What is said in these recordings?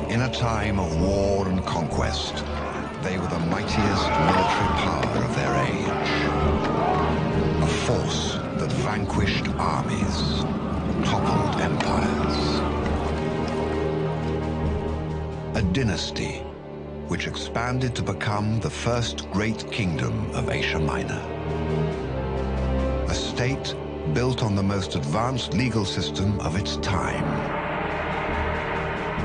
In a time of war and conquest, they were the mightiest military power of their age. A force that vanquished armies, toppled empires. A dynasty which expanded to become the first great kingdom of Asia Minor. A state built on the most advanced legal system of its time.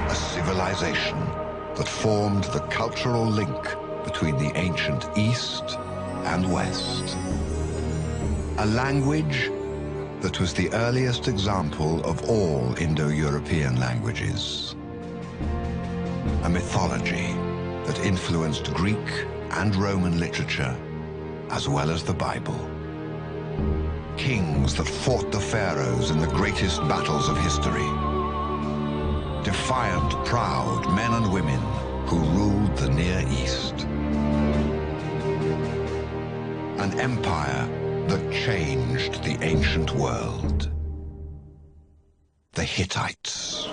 A civilization that formed the cultural link between the ancient East and West. A language that was the earliest example of all Indo-European languages. A mythology that influenced Greek and Roman literature, as well as the Bible. Kings that fought the pharaohs in the greatest battles of history. Defiant, proud men and women who ruled the Near East. An empire that changed the ancient world. The Hittites.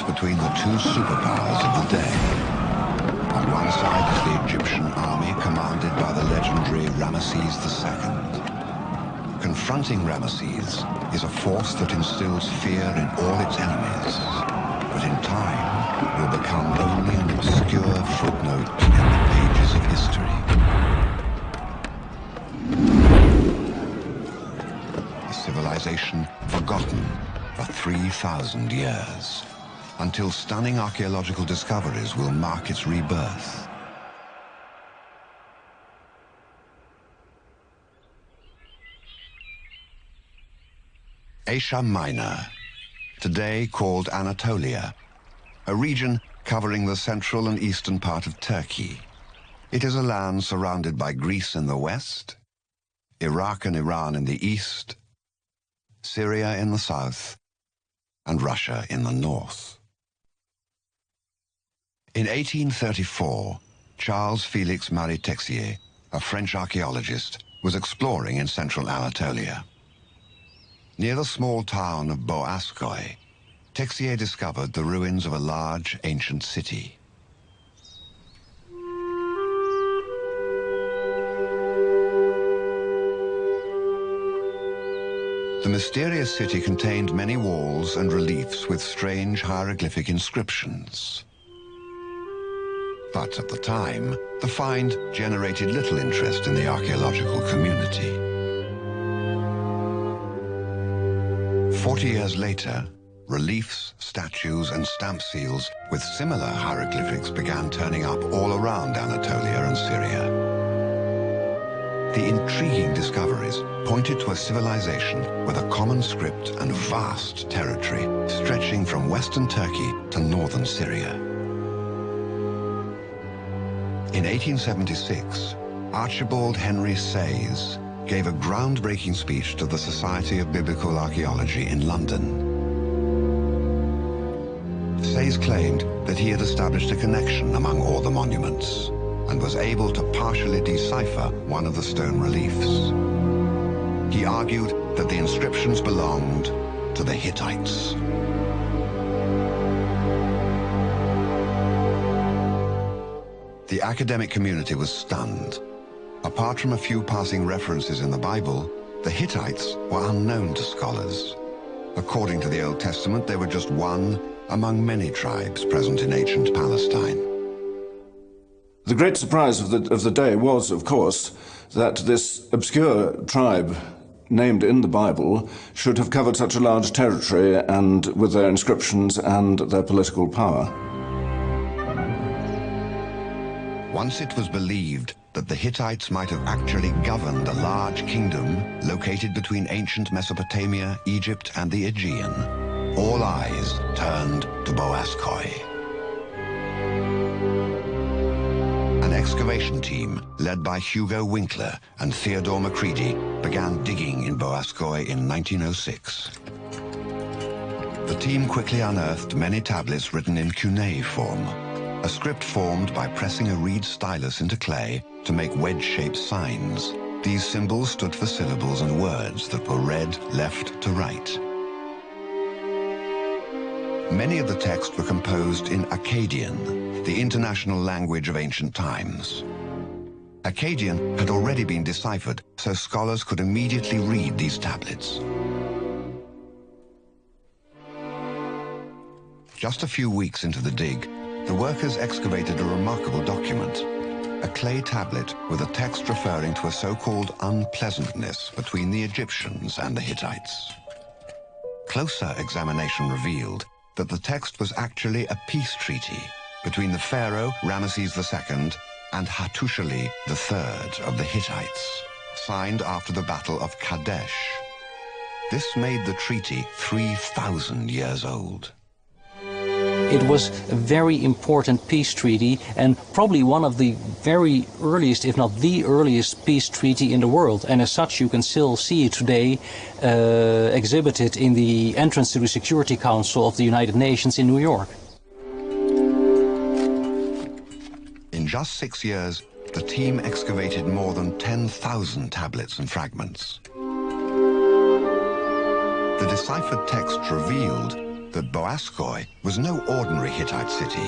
Between the two superpowers of the day. On one side is the Egyptian army commanded by the legendary Ramesses II. Confronting Ramesses is a force that instills fear in all its enemies, but in time will become only an obscure footnote in the pages of history. A civilization forgotten for 3,000 years. Until stunning archaeological discoveries will mark its rebirth. Asia Minor, today called Anatolia, a region covering the central and eastern part of Turkey. It is a land surrounded by Greece in the west, Iraq and Iran in the east, Syria in the south, and Russia in the north. In 1834, Charles Félix Marie Texier, a French archaeologist, was exploring in central Anatolia. Near the small town of Boğazköy, Texier discovered the ruins of a large ancient city. The mysterious city contained many walls and reliefs with strange hieroglyphic inscriptions. But at the time, the find generated little interest in the archaeological community. 40 years later, reliefs, statues, and stamp seals with similar hieroglyphics began turning up all around Anatolia and Syria. The intriguing discoveries pointed to a civilization with a common script and vast territory stretching from western Turkey to northern Syria. In 1876, Archibald Henry Sayes gave a groundbreaking speech to the Society of Biblical Archaeology in London. Sayes claimed that he had established a connection among all the monuments and was able to partially decipher one of the stone reliefs. He argued that the inscriptions belonged to the Hittites. The academic community was stunned. Apart from a few passing references in the Bible, the Hittites were unknown to scholars. According to the Old Testament, they were just one among many tribes present in ancient Palestine. The great surprise of the day was, of course, that this obscure tribe named in the Bible should have covered such a large territory and with their inscriptions and their political power. Once it was believed that the Hittites might have actually governed a large kingdom located between ancient Mesopotamia, Egypt, and the Aegean, all eyes turned to Boğazköy. An excavation team led by Hugo Winkler and Theodore Macready began digging in Boğazköy in 1906. The team quickly unearthed many tablets written in cuneiform, a script formed by pressing a reed stylus into clay to make wedge-shaped signs. These symbols stood for syllables and words that were read left to right. Many of the texts were composed in Akkadian, the international language of ancient times. Akkadian had already been deciphered, so scholars could immediately read these tablets. Just a few weeks into the dig, the workers excavated a remarkable document, a clay tablet with a text referring to a so-called unpleasantness between the Egyptians and the Hittites. Closer examination revealed that the text was actually a peace treaty between the pharaoh Ramesses II and Hattusili III of the Hittites, signed after the Battle of Kadesh. This made the treaty 3,000 years old. It was a very important peace treaty and probably one of the very earliest, if not the earliest, peace treaty in the world. And as such, you can still see it today exhibited in the entrance to the Security Council of the United Nations in New York. In just 6 years, the team excavated more than 10,000 tablets and fragments. The deciphered text revealed that Boğazköy was no ordinary Hittite city.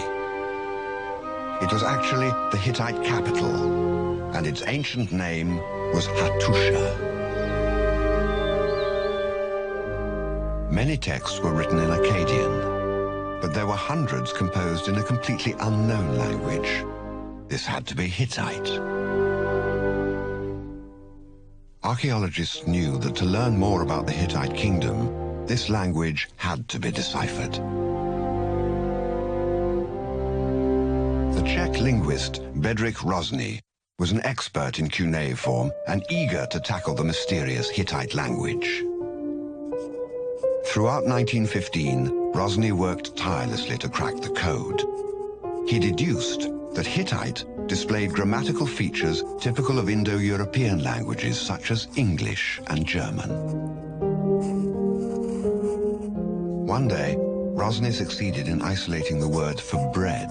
It was actually the Hittite capital, and its ancient name was Hattusha. Many texts were written in Akkadian, but there were hundreds composed in a completely unknown language. This had to be Hittite. Archaeologists knew that to learn more about the Hittite kingdom, this language had to be deciphered. The Czech linguist Bedřich Hrozný was an expert in cuneiform and eager to tackle the mysterious Hittite language. Throughout 1915, Hrozný worked tirelessly to crack the code. He deduced that Hittite displayed grammatical features typical of Indo-European languages such as English and German. One day, Hrozný succeeded in isolating the word for bread.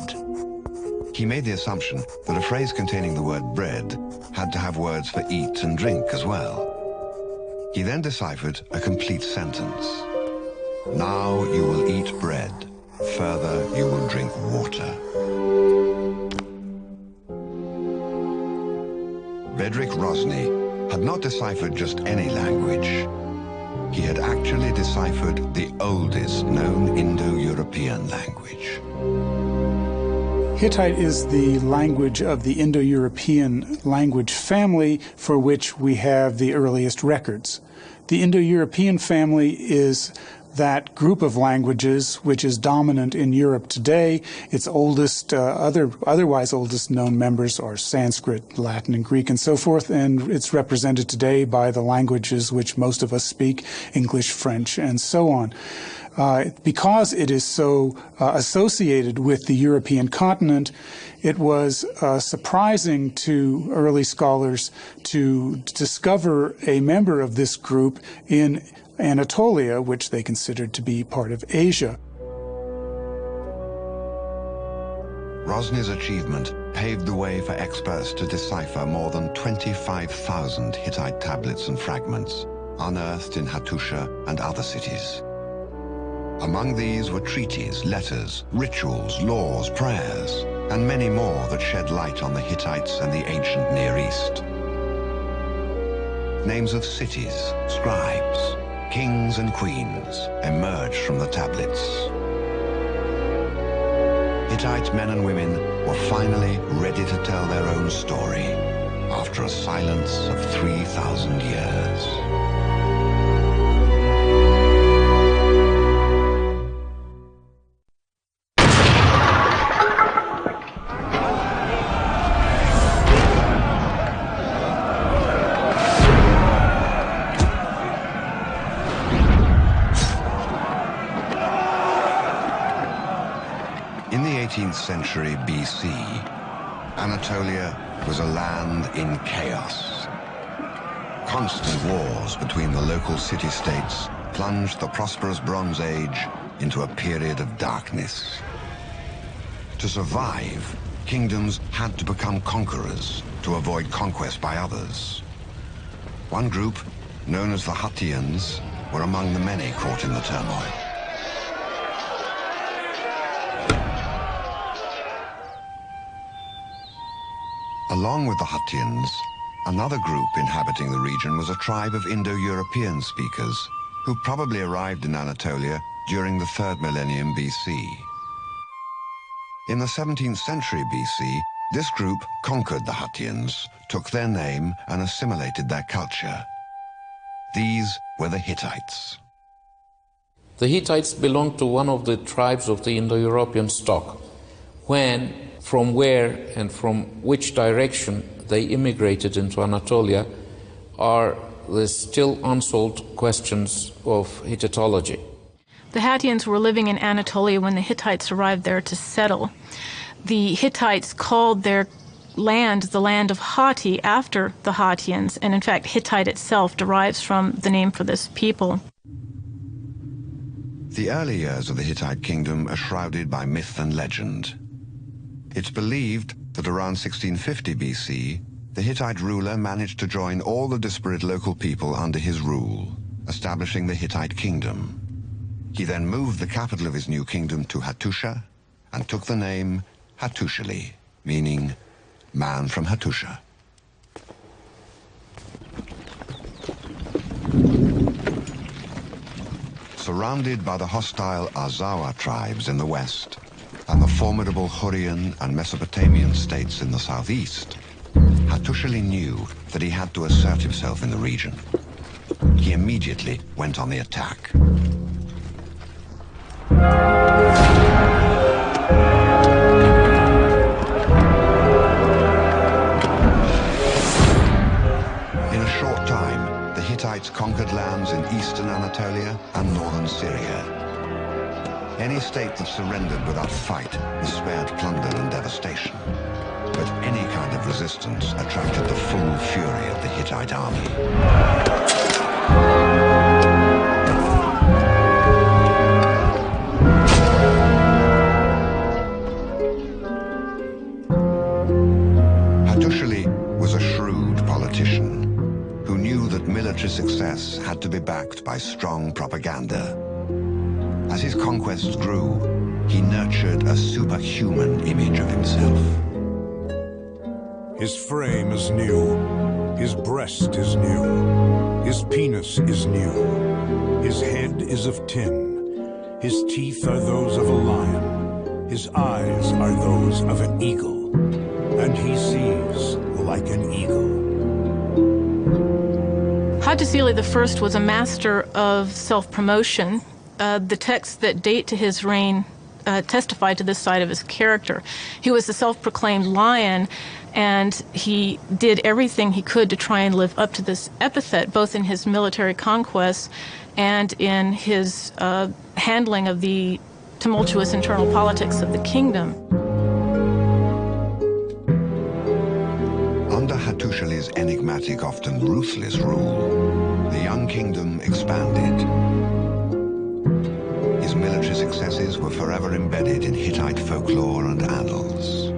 He made the assumption that a phrase containing the word bread had to have words for eat and drink as well. He then deciphered a complete sentence. Now you will eat bread, further you will drink water. Bedřich Hrozný had not deciphered just any language. He had actually deciphered the oldest known Indo-European language. Hittite is the language of the Indo-European language family for which we have the earliest records. The Indo-European family is that group of languages which is dominant in Europe today. Its oldest, otherwise oldest known members are Sanskrit, Latin, and Greek, and so forth, and it's represented today by the languages which most of us speak, English, French, and so on. Because it is so associated with the European continent, it was surprising to early scholars to discover a member of this group in Anatolia, which they considered to be part of Asia. Hrozny's achievement paved the way for experts to decipher more than 25,000 Hittite tablets and fragments unearthed in Hattusha and other cities. Among these were treaties, letters, rituals, laws, prayers, and many more that shed light on the Hittites and the ancient Near East. Names of cities, scribes, kings and queens emerged from the tablets. Hittite men and women were finally ready to tell their own story after a silence of 3,000 years. In the 18th century BC, Anatolia was a land in chaos. Constant wars between the local city-states plunged the prosperous Bronze Age into a period of darkness. To survive, kingdoms had to become conquerors to avoid conquest by others. One group, known as the Hittites, were among the many caught in the turmoil. Along with the Hittites, another group inhabiting the region was a tribe of Indo-European speakers who probably arrived in Anatolia during the 3rd millennium BC. In the 17th century BC, this group conquered the Hittites, took their name, and assimilated their culture. These were the Hittites. The Hittites belonged to one of the tribes of the Indo-European stock. From where and from which direction they immigrated into Anatolia are the still unsolved questions of Hittitology. The Hattians were living in Anatolia when the Hittites arrived there to settle. The Hittites called their land the land of Hatti after the Hattians, and in fact Hittite itself derives from the name for this people. The early years of the Hittite kingdom are shrouded by myth and legend. It's believed that around 1650 BC, the Hittite ruler managed to join all the disparate local people under his rule, establishing the Hittite kingdom. He then moved the capital of his new kingdom to Hattusha and took the name Hattushali, meaning man from Hattusha. Surrounded by the hostile Azawa tribes in the west, and the formidable Hurrian and Mesopotamian states in the southeast, Hattushali knew that he had to assert himself in the region. He immediately went on the attack. In a short time, the Hittites conquered lands in eastern Anatolia and northern Syria. Any state that surrendered without a fight was spared plunder and devastation. But any kind of resistance attracted the full fury of the Hittite army. military success had to be backed by strong propaganda. As his conquests grew, he nurtured a superhuman image of himself. His frame is new, his breast is new, his penis is new, his head is of tin, his teeth are those of a lion, his eyes are those of an eagle, and he sees like an eagle. Hattusili I was a master of self-promotion. The texts that date to his reign testify to this side of his character. He was the self-proclaimed lion, and he did everything he could to try and live up to this epithet, both in his military conquests and in his handling of the tumultuous internal politics of the kingdom. Under Hattusili's enigmatic, often ruthless rule, the young kingdom expanded. His military successes were forever embedded in Hittite folklore and annals.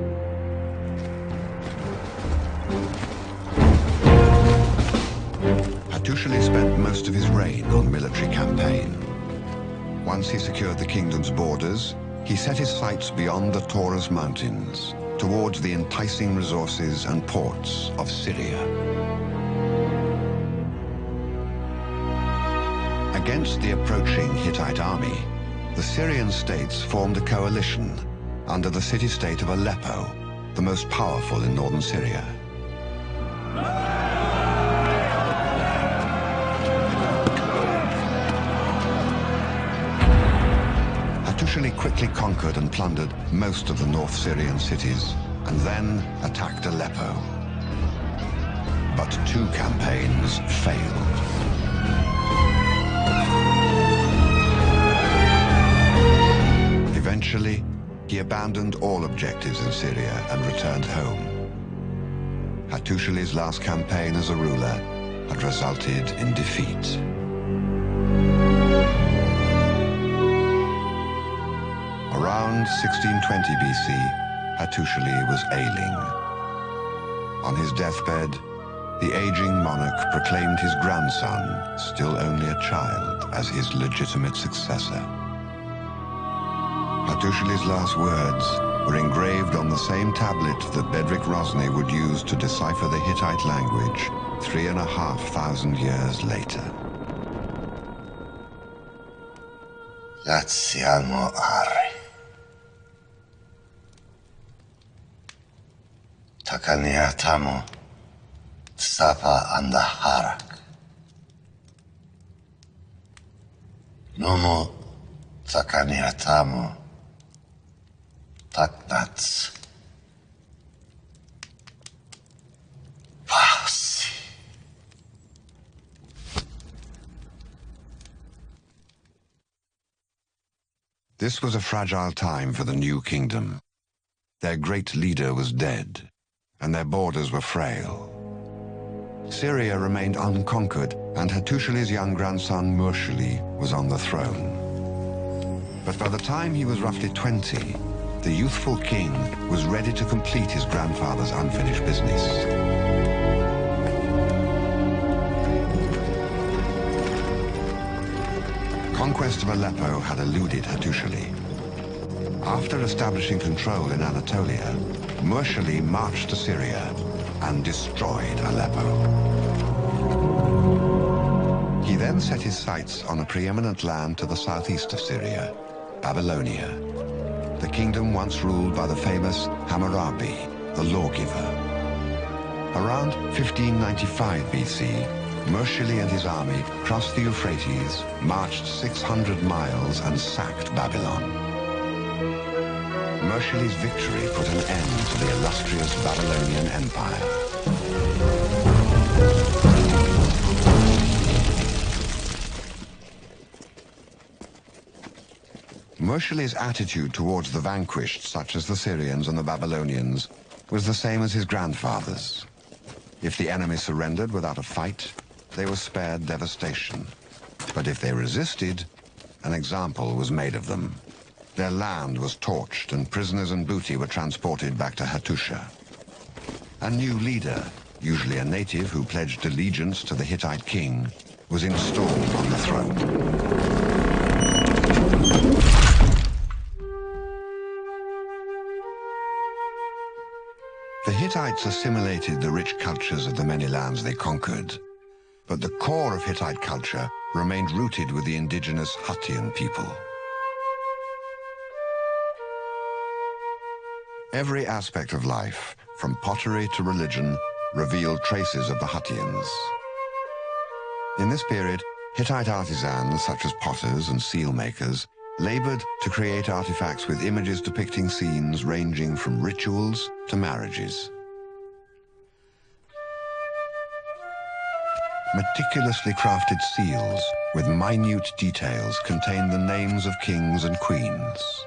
Hattusili spent most of his reign on military campaign. Once he secured the kingdom's borders, he set his sights beyond the Taurus Mountains, towards the enticing resources and ports of Syria. Against the approaching Hittite army, the Syrian states formed a coalition under the city-state of Aleppo, the most powerful in northern Syria. Hattusili quickly conquered and plundered most of the North Syrian cities, and then attacked Aleppo. But 2 campaigns failed. Eventually, he abandoned all objectives in Syria and returned home. Hattusili's last campaign as a ruler had resulted in defeat. Around 1620 BC, Hattusili was ailing. On his deathbed, the aging monarch proclaimed his grandson, still only a child, as his legitimate successor. Hattusili's last words were engraved on the same tablet that Bedřich Hrozný would use to decipher the Hittite language 3,500 years later. Laziamo Ari. Takaniatamo Tsapa Andaharak. Nomo Takaniatamo Taknats Pasi. This was a fragile time for the new kingdom. Their great leader was dead, and their borders were frail. Syria remained unconquered, and Hattusili's young grandson Murshili was on the throne. But by the time he was roughly 20, the youthful king was ready to complete his grandfather's unfinished business. Conquest of Aleppo had eluded Hattusili. After establishing control in Anatolia, Murshili marched to Syria and destroyed Aleppo. He then set his sights on a preeminent land to the southeast of Syria, Babylonia, the kingdom once ruled by the famous Hammurabi, the lawgiver. Around 1595 BC, Murshili and his army crossed the Euphrates, marched 600 miles, and sacked Babylon. Murshili's victory put an end to the illustrious Babylonian Empire. Murshili's attitude towards the vanquished, such as the Syrians and the Babylonians, was the same as his grandfather's. If the enemy surrendered without a fight, they were spared devastation. But if they resisted, an example was made of them. Their land was torched, and prisoners and booty were transported back to Hattusha. A new leader, usually a native who pledged allegiance to the Hittite king, was installed on the throne. The Hittites assimilated the rich cultures of the many lands they conquered, but the core of Hittite culture remained rooted with the indigenous Hittian people. Every aspect of life, from pottery to religion, revealed traces of the Hittians. In this period, Hittite artisans such as potters and seal makers labored to create artifacts with images depicting scenes ranging from rituals to marriages. Meticulously crafted seals with minute details contained the names of kings and queens.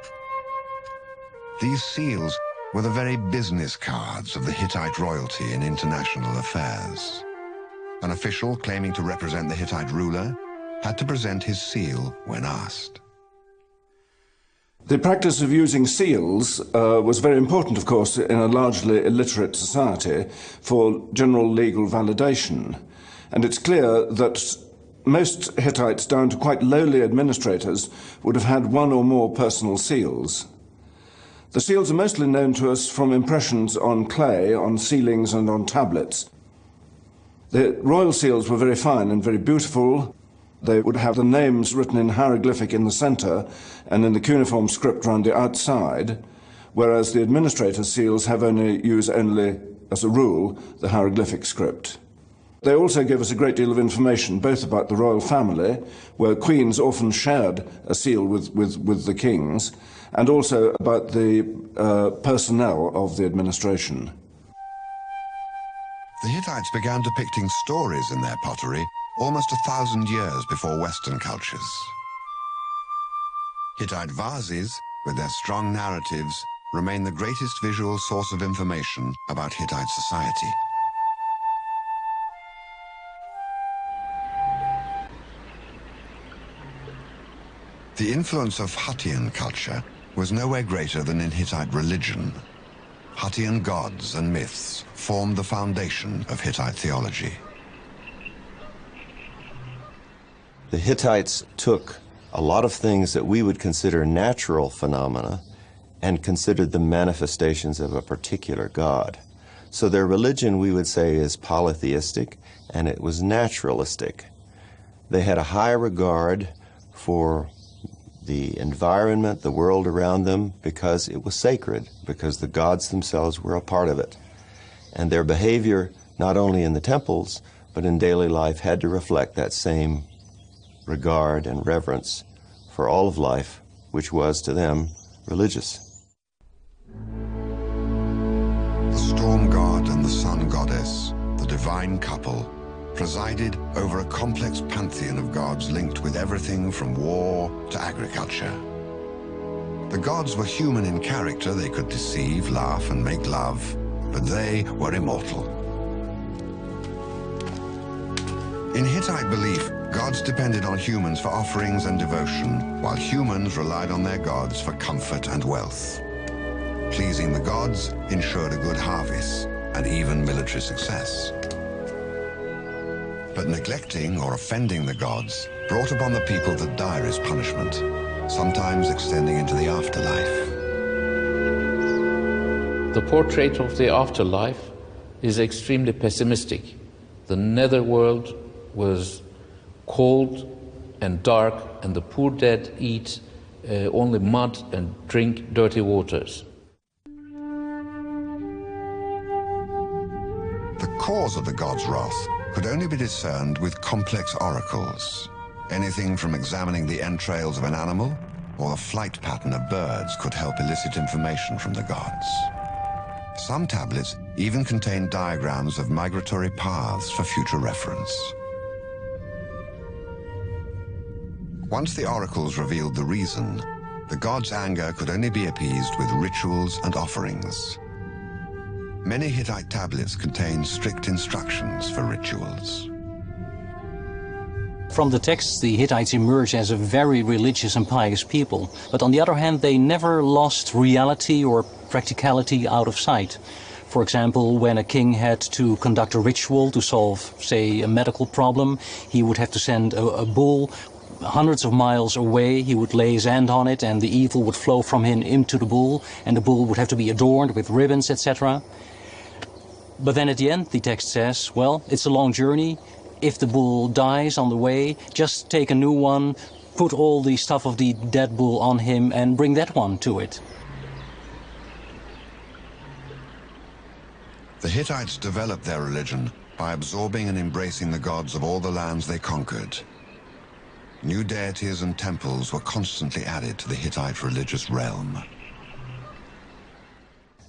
These seals were the very business cards of the Hittite royalty in international affairs. An official claiming to represent the Hittite ruler had to present his seal when asked. The practice of using seals was very important, of course, in a largely illiterate society for general legal validation. And it's clear that most Hittites, down to quite lowly administrators, would have had one or more personal seals. The seals are mostly known to us from impressions on clay, on ceilings and on tablets. The royal seals were very fine and very beautiful. They would have the names written in hieroglyphic in the center and in the cuneiform script round the outside, whereas the administrator's seals use only, as a rule, the hieroglyphic script. They also give us a great deal of information, both about the royal family, where queens often shared a seal with the kings, and also about the personnel of the administration. The Hittites began depicting stories in their pottery almost 1,000 years before Western cultures. Hittite vases, with their strong narratives, remain the greatest visual source of information about Hittite society. The influence of Hittian culture was nowhere greater than in Hittite religion. Hittian gods and myths formed the foundation of Hittite theology. The Hittites took a lot of things that we would consider natural phenomena and considered them manifestations of a particular god. So their religion, we would say, is polytheistic, and it was naturalistic. They had a high regard for the environment, the world around them, because it was sacred, because the gods themselves were a part of it. And their behavior, not only in the temples, but in daily life, had to reflect that same regard and reverence for all of life, which was to them religious. The storm god and the sun goddess, the divine couple, presided over a complex pantheon of gods linked with everything from war to agriculture. The gods were human in character. They could deceive, laugh, and make love, but they were immortal. In Hittite belief, gods depended on humans for offerings and devotion, while humans relied on their gods for comfort and wealth. Pleasing the gods ensured a good harvest and even military success. But neglecting or offending the gods brought upon the people the direst punishment, sometimes extending into the afterlife. The portrait of the afterlife is extremely pessimistic. The netherworld was cold and dark, and the poor dead eat only mud and drink dirty waters. The cause of the gods' wrath could only be discerned with complex oracles. Anything from examining the entrails of an animal or the flight pattern of birds could help elicit information from the gods. Some tablets even contain diagrams of migratory paths for future reference. Once the oracles revealed the reason, the gods' anger could only be appeased with rituals and offerings. Many Hittite tablets contain strict instructions for rituals. From the texts, the Hittites emerge as a very religious and pious people. But on the other hand, they never lost reality or practicality out of sight. For example, when a king had to conduct a ritual to solve, say, a medical problem, he would have to send a bull hundreds of miles away. He would lay his hand on it, and the evil would flow from him into the bull, and the bull would have to be adorned with ribbons, etc. But then at the end, the text says, well, it's a long journey. If the bull dies on the way, just take a new one, put all the stuff of the dead bull on him, and bring that one to it. The Hittites developed their religion by absorbing and embracing the gods of all the lands they conquered. New deities and temples were constantly added to the Hittite religious realm.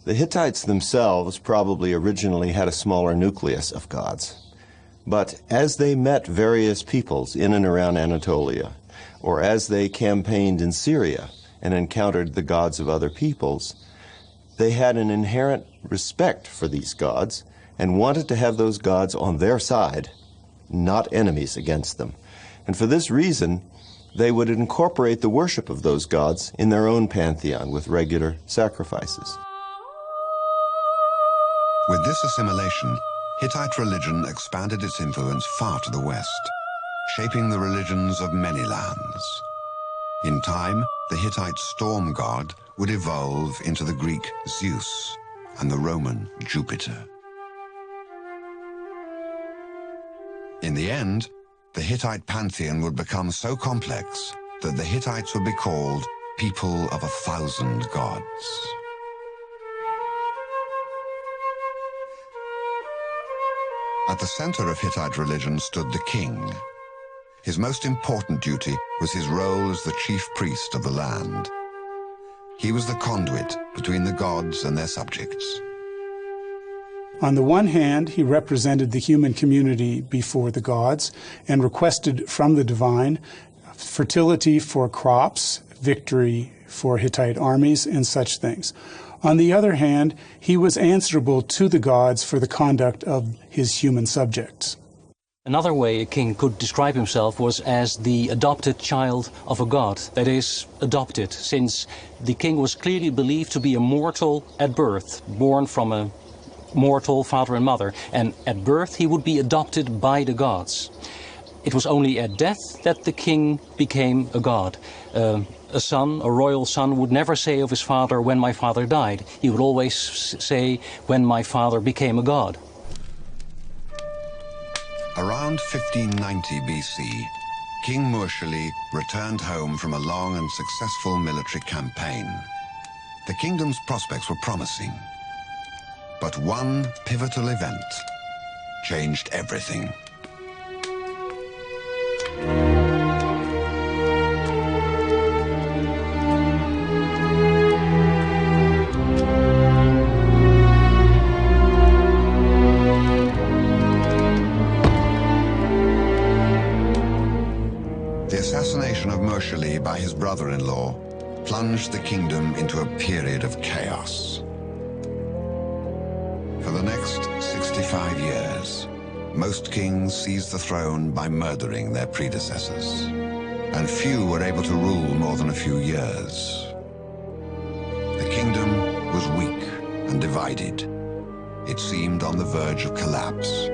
The Hittites themselves probably originally had a smaller nucleus of gods. But as they met various peoples in and around Anatolia, or as they campaigned in Syria and encountered the gods of other peoples, they had an inherent respect for these gods and wanted to have those gods on their side, not enemies against them. And for this reason, they would incorporate the worship of those gods in their own pantheon with regular sacrifices. With this assimilation, Hittite religion expanded its influence far to the west, shaping the religions of many lands. In time, the Hittite storm god would evolve into the Greek Zeus and the Roman Jupiter. In the end, the Hittite pantheon would become so complex that the Hittites would be called people of 1,000 gods. At the center of Hittite religion stood the king. His most important duty was his role as the chief priest of the land. He was the conduit between the gods and their subjects. On the one hand, he represented the human community before the gods and requested from the divine fertility for crops, victory for Hittite armies, and such things. On the other hand, he was answerable to the gods for the conduct of his human subjects. Another way a king could describe himself was as the adopted child of a god, that is, adopted, since the king was clearly believed to be a mortal at birth, born from a mortal father and mother, and at birth he would be adopted by the gods. It was only at death that the king became a god. A son, a royal son, would never say of his father, when my father died. He would always say, when my father became a god. Around 1590 BC, King Mursili returned home from a long and successful military campaign. The kingdom's prospects were promising. But one pivotal event changed everything. The assassination of Mursili by his brother-in-law plunged the kingdom into a period of chaos. For the next 65 years, most kings seized the throne by murdering their predecessors, and few were able to rule more than a few years. The kingdom was weak and divided. It seemed on the verge of collapse.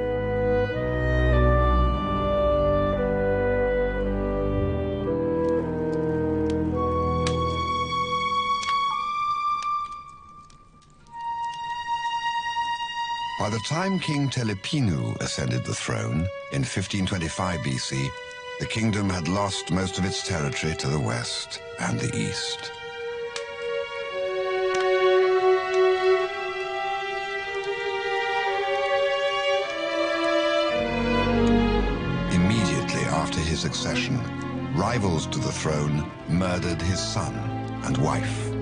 By the time King Telepinu ascended the throne in 1525 BC, the kingdom had lost most of its territory to the west and the east. Immediately after his accession, rivals to the throne murdered his son and wife.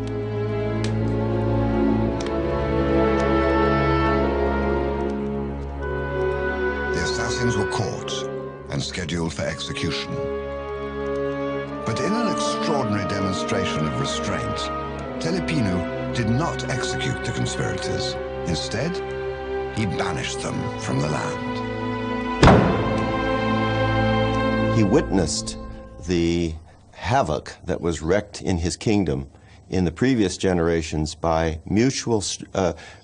Were caught and scheduled for execution. But in an extraordinary demonstration of restraint, Telepinu did not execute the conspirators. Instead, he banished them from the land. He witnessed the havoc that was wreaked in his kingdom in the previous generations by mutual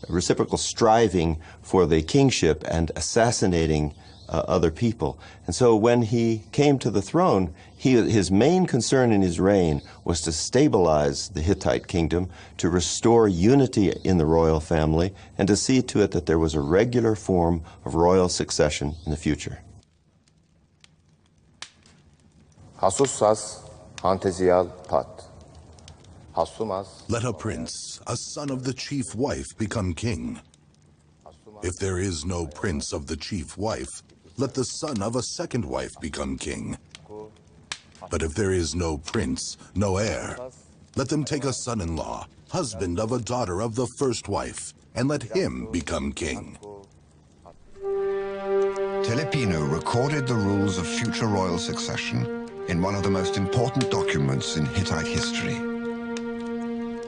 reciprocal striving for the kingship and assassinating other people. And so when he came to the throne, his main concern in his reign was to stabilize the Hittite kingdom, to restore unity in the royal family, and to see to it that there was a regular form of royal succession in the future. Let a prince, a son of the chief wife, become king. If there is no prince of the chief wife, let the son of a second wife become king. But if there is no prince, no heir, let them take a son-in-law, husband of a daughter of the first wife, and let him become king. Telepinu recorded the rules of future royal succession in one of the most important documents in Hittite history.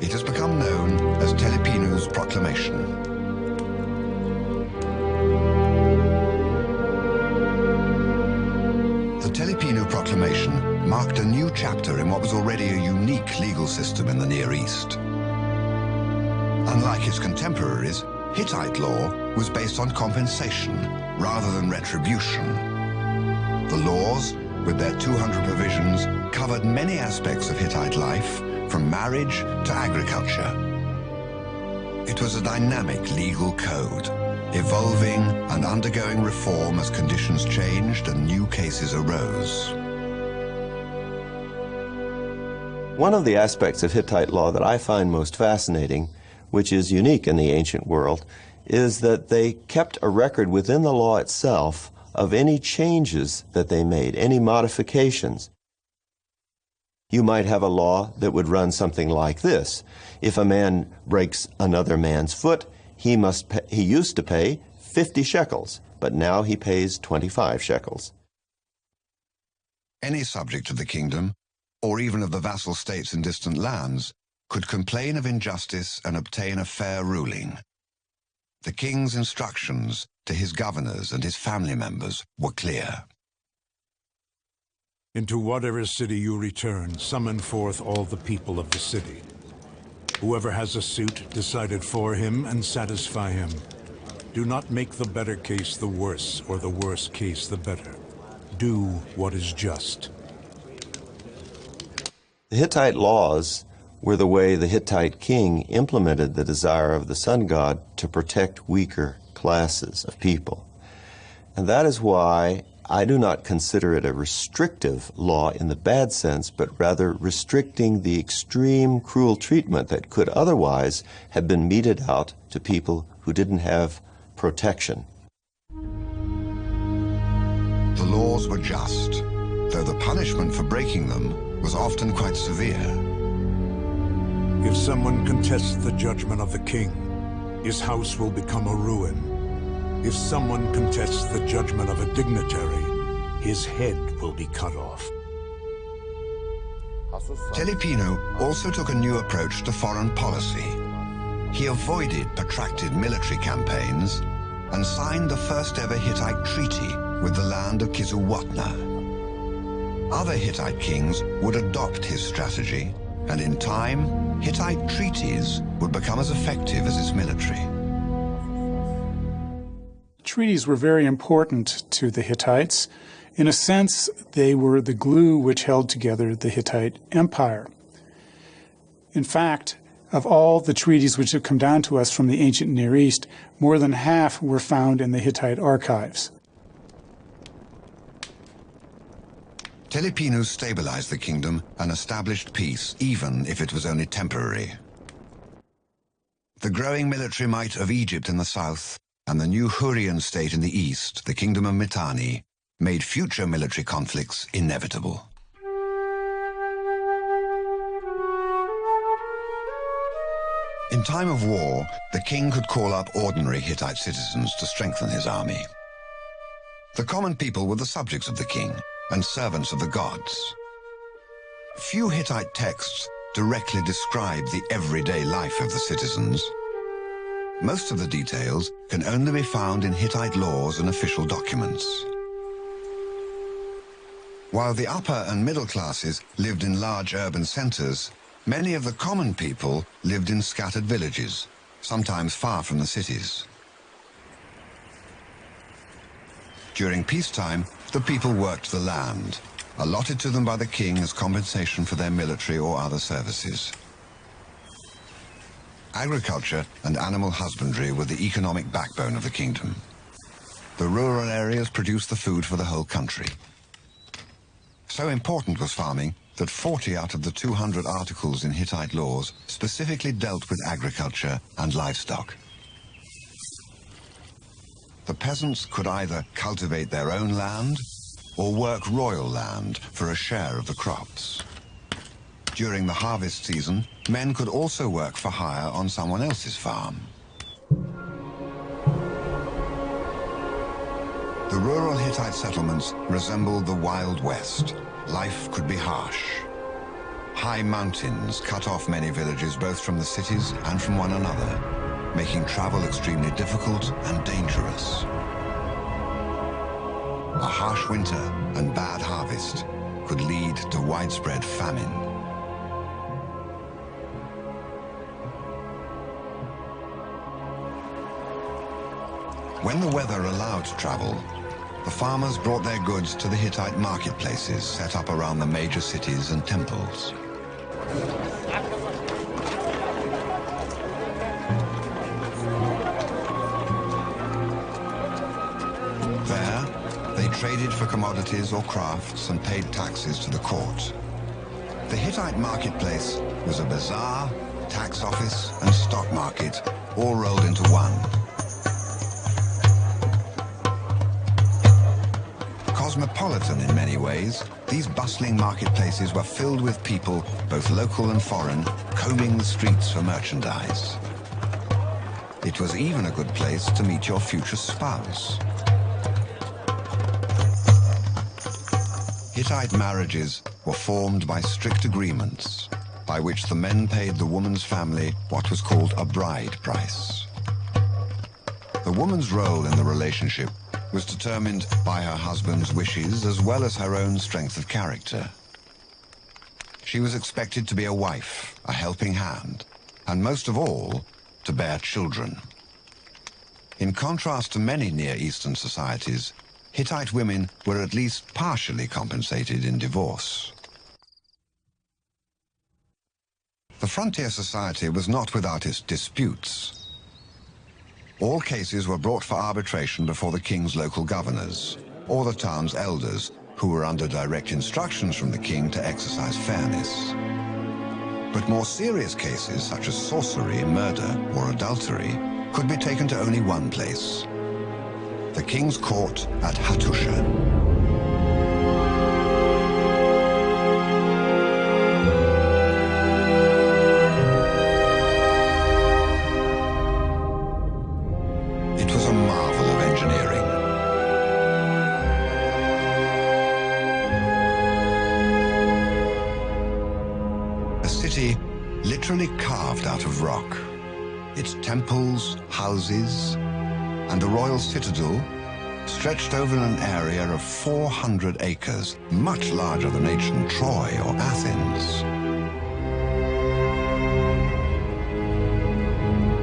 It has become known as Telepinu's Proclamation. The Telepinu Proclamation marked a new chapter in what was already a unique legal system in the Near East. Unlike its contemporaries, Hittite law was based on compensation rather than retribution. The laws, with their 200 provisions, covered many aspects of Hittite life, from marriage to agriculture. It was a dynamic legal code, evolving and undergoing reform as conditions changed and new cases arose. One of the aspects of Hittite law that I find most fascinating, which is unique in the ancient world, is that they kept a record within the law itself of any changes that they made, any modifications. You might have a law that would run something like this. If a man breaks another man's foot, he used to pay 50 shekels, but now he pays 25 shekels. Any subject of the kingdom, or even of the vassal states in distant lands, could complain of injustice and obtain a fair ruling. The king's instructions to his governors and his family members were clear. Into whatever city you return, summon forth all the people of the city. Whoever has a suit, decide it for him and satisfy him. Do not make the better case the worse, or the worse case the better. Do what is just. The Hittite laws were the way the Hittite king implemented the desire of the sun god to protect weaker classes of people. And that is why I do not consider it a restrictive law in the bad sense, but rather restricting the extreme cruel treatment that could otherwise have been meted out to people who didn't have protection. The laws were just, though the punishment for breaking them was often quite severe. If someone contests the judgment of the king, his house will become a ruin. If someone contests the judgment of a dignitary, his head will be cut off. Telepinu also took a new approach to foreign policy. He avoided protracted military campaigns and signed the first ever Hittite treaty with the land of Kizzuwatna. Other Hittite kings would adopt his strategy, and in time, Hittite treaties would become as effective as his military. Treaties were very important to the Hittites. In a sense, they were the glue which held together the Hittite Empire. In fact, of all the treaties which have come down to us from the ancient Near East, more than half were found in the Hittite archives. Telepinu stabilized the kingdom and established peace, even if it was only temporary. The growing military might of Egypt in the south and the new Hurrian state in the east, the kingdom of Mitanni, made future military conflicts inevitable. In time of war, the king could call up ordinary Hittite citizens to strengthen his army. The common people were the subjects of the king and servants of the gods. Few Hittite texts directly describe the everyday life of the citizens. Most of the details can only be found in Hittite laws and official documents. While the upper and middle classes lived in large urban centers, Many of the common people lived in scattered villages, sometimes far from the cities. During peacetime, the people worked the land, allotted to them by the king as compensation for their military or other services. Agriculture and animal husbandry were the economic backbone of the kingdom. The rural areas produced the food for the whole country. So important was farming that 40 out of the 200 articles in Hittite laws specifically dealt with agriculture and livestock. The peasants could either cultivate their own land or work royal land for a share of the crops. During the harvest season, men could also work for hire on someone else's farm. The rural Hittite settlements resembled the Wild West. Life could be harsh. High mountains cut off many villages both from the cities and from one another, making travel extremely difficult and dangerous. A harsh winter and bad harvest could lead to widespread famine. When the weather allowed travel, the farmers brought their goods to the Hittite marketplaces set up around the major cities and temples. There, they traded for commodities or crafts and paid taxes to the court. The Hittite marketplace was a bazaar, tax office, and stock market, all rolled into one. Cosmopolitan in many ways, these bustling marketplaces were filled with people, both local and foreign, combing the streets for merchandise. It was even a good place to meet your future spouse. Hittite marriages were formed by strict agreements, by which the men paid the woman's family what was called a bride price. The woman's role in the relationship was determined by her husband's wishes as well as her own strength of character. She was expected to be a wife, a helping hand, and most of all, to bear children. In contrast to many Near Eastern societies, Hittite women were at least partially compensated in divorce. The frontier society was not without its disputes. All cases were brought for arbitration before the king's local governors, or the town's elders, who were under direct instructions from the king to exercise fairness. But more serious cases, such as sorcery, murder, or adultery, could be taken to only one place: the king's court at Hattusha. Literally carved out of rock. Its temples, houses, and the royal citadel stretched over an area of 400 acres, much larger than ancient Troy or Athens.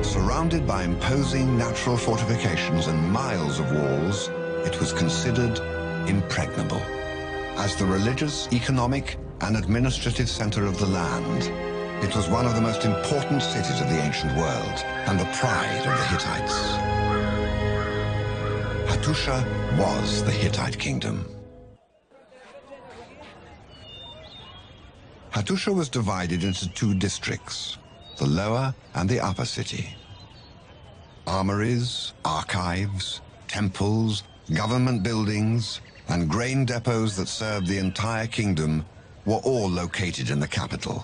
Surrounded by imposing natural fortifications and miles of walls, it was considered impregnable. As the religious, economic, and administrative center of the land, it was one of the most important cities of the ancient world and the pride of the Hittites. Hattusha was the Hittite kingdom. Hattusha was divided into two districts, the lower and the upper city. Armories, archives, temples, government buildings, and grain depots that served the entire kingdom were all located in the capital.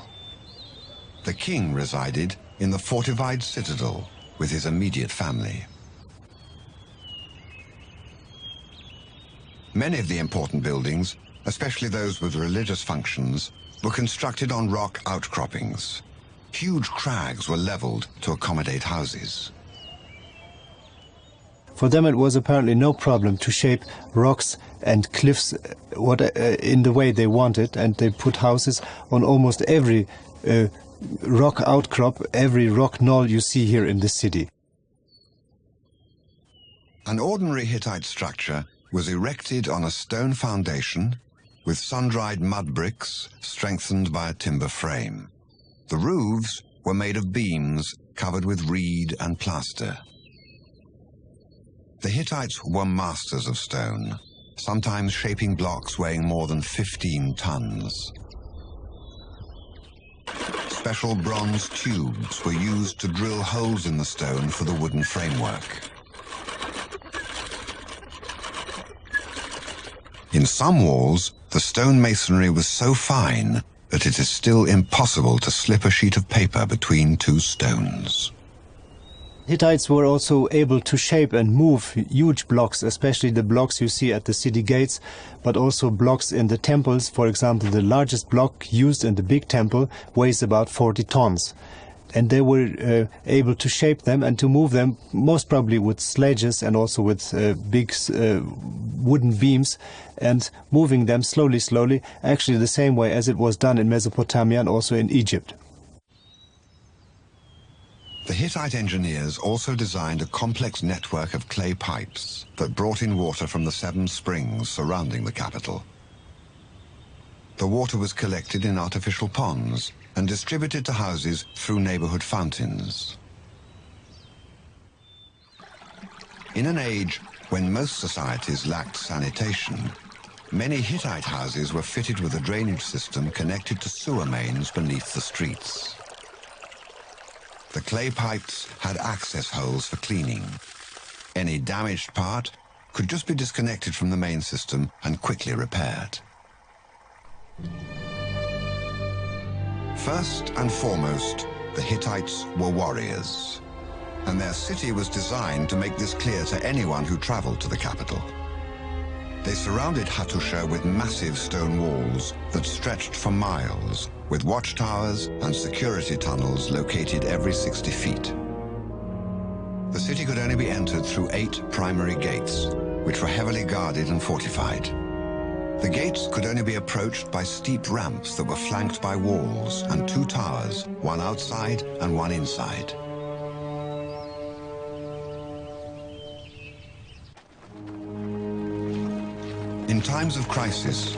The king resided in the fortified citadel with his immediate family. Many of the important buildings, especially those with religious functions, were constructed on rock outcroppings. Huge crags were leveled to accommodate houses. For them it was apparently no problem to shape rocks and cliffs in the way they wanted, and they put houses on almost every rock outcrop every rock knoll you see here in the city. An ordinary Hittite structure was erected on a stone foundation with sun-dried mud bricks strengthened by a timber frame. The roofs were made of beams covered with reed and plaster. The Hittites were masters of stone, sometimes shaping blocks weighing more than 15 tons. Special bronze tubes were used to drill holes in the stone for the wooden framework. In some walls, the stone masonry was so fine that it is still impossible to slip a sheet of paper between two stones. Hittites were also able to shape and move huge blocks, especially the blocks you see at the city gates, but also blocks in the temples. For example, the largest block used in the big temple weighs about 40 tons. And they were able to shape them and to move them, most probably with sledges and also with big wooden beams, and moving them slowly, actually the same way as it was done in Mesopotamia and also in Egypt. The Hittite engineers also designed a complex network of clay pipes that brought in water from the 7 springs surrounding the capital. The water was collected in artificial ponds and distributed to houses through neighborhood fountains. In an age when most societies lacked sanitation, many Hittite houses were fitted with a drainage system connected to sewer mains beneath the streets. The clay pipes had access holes for cleaning. Any damaged part could just be disconnected from the main system and quickly repaired. First and foremost, the Hittites were warriors, and their city was designed to make this clear to anyone who traveled to the capital. They surrounded Hattusha with massive stone walls that stretched for miles, with watchtowers and security tunnels located every 60 feet. The city could only be entered through 8 primary gates, which were heavily guarded and fortified. The gates could only be approached by steep ramps that were flanked by walls and 2 towers, one outside and one inside. In times of crisis,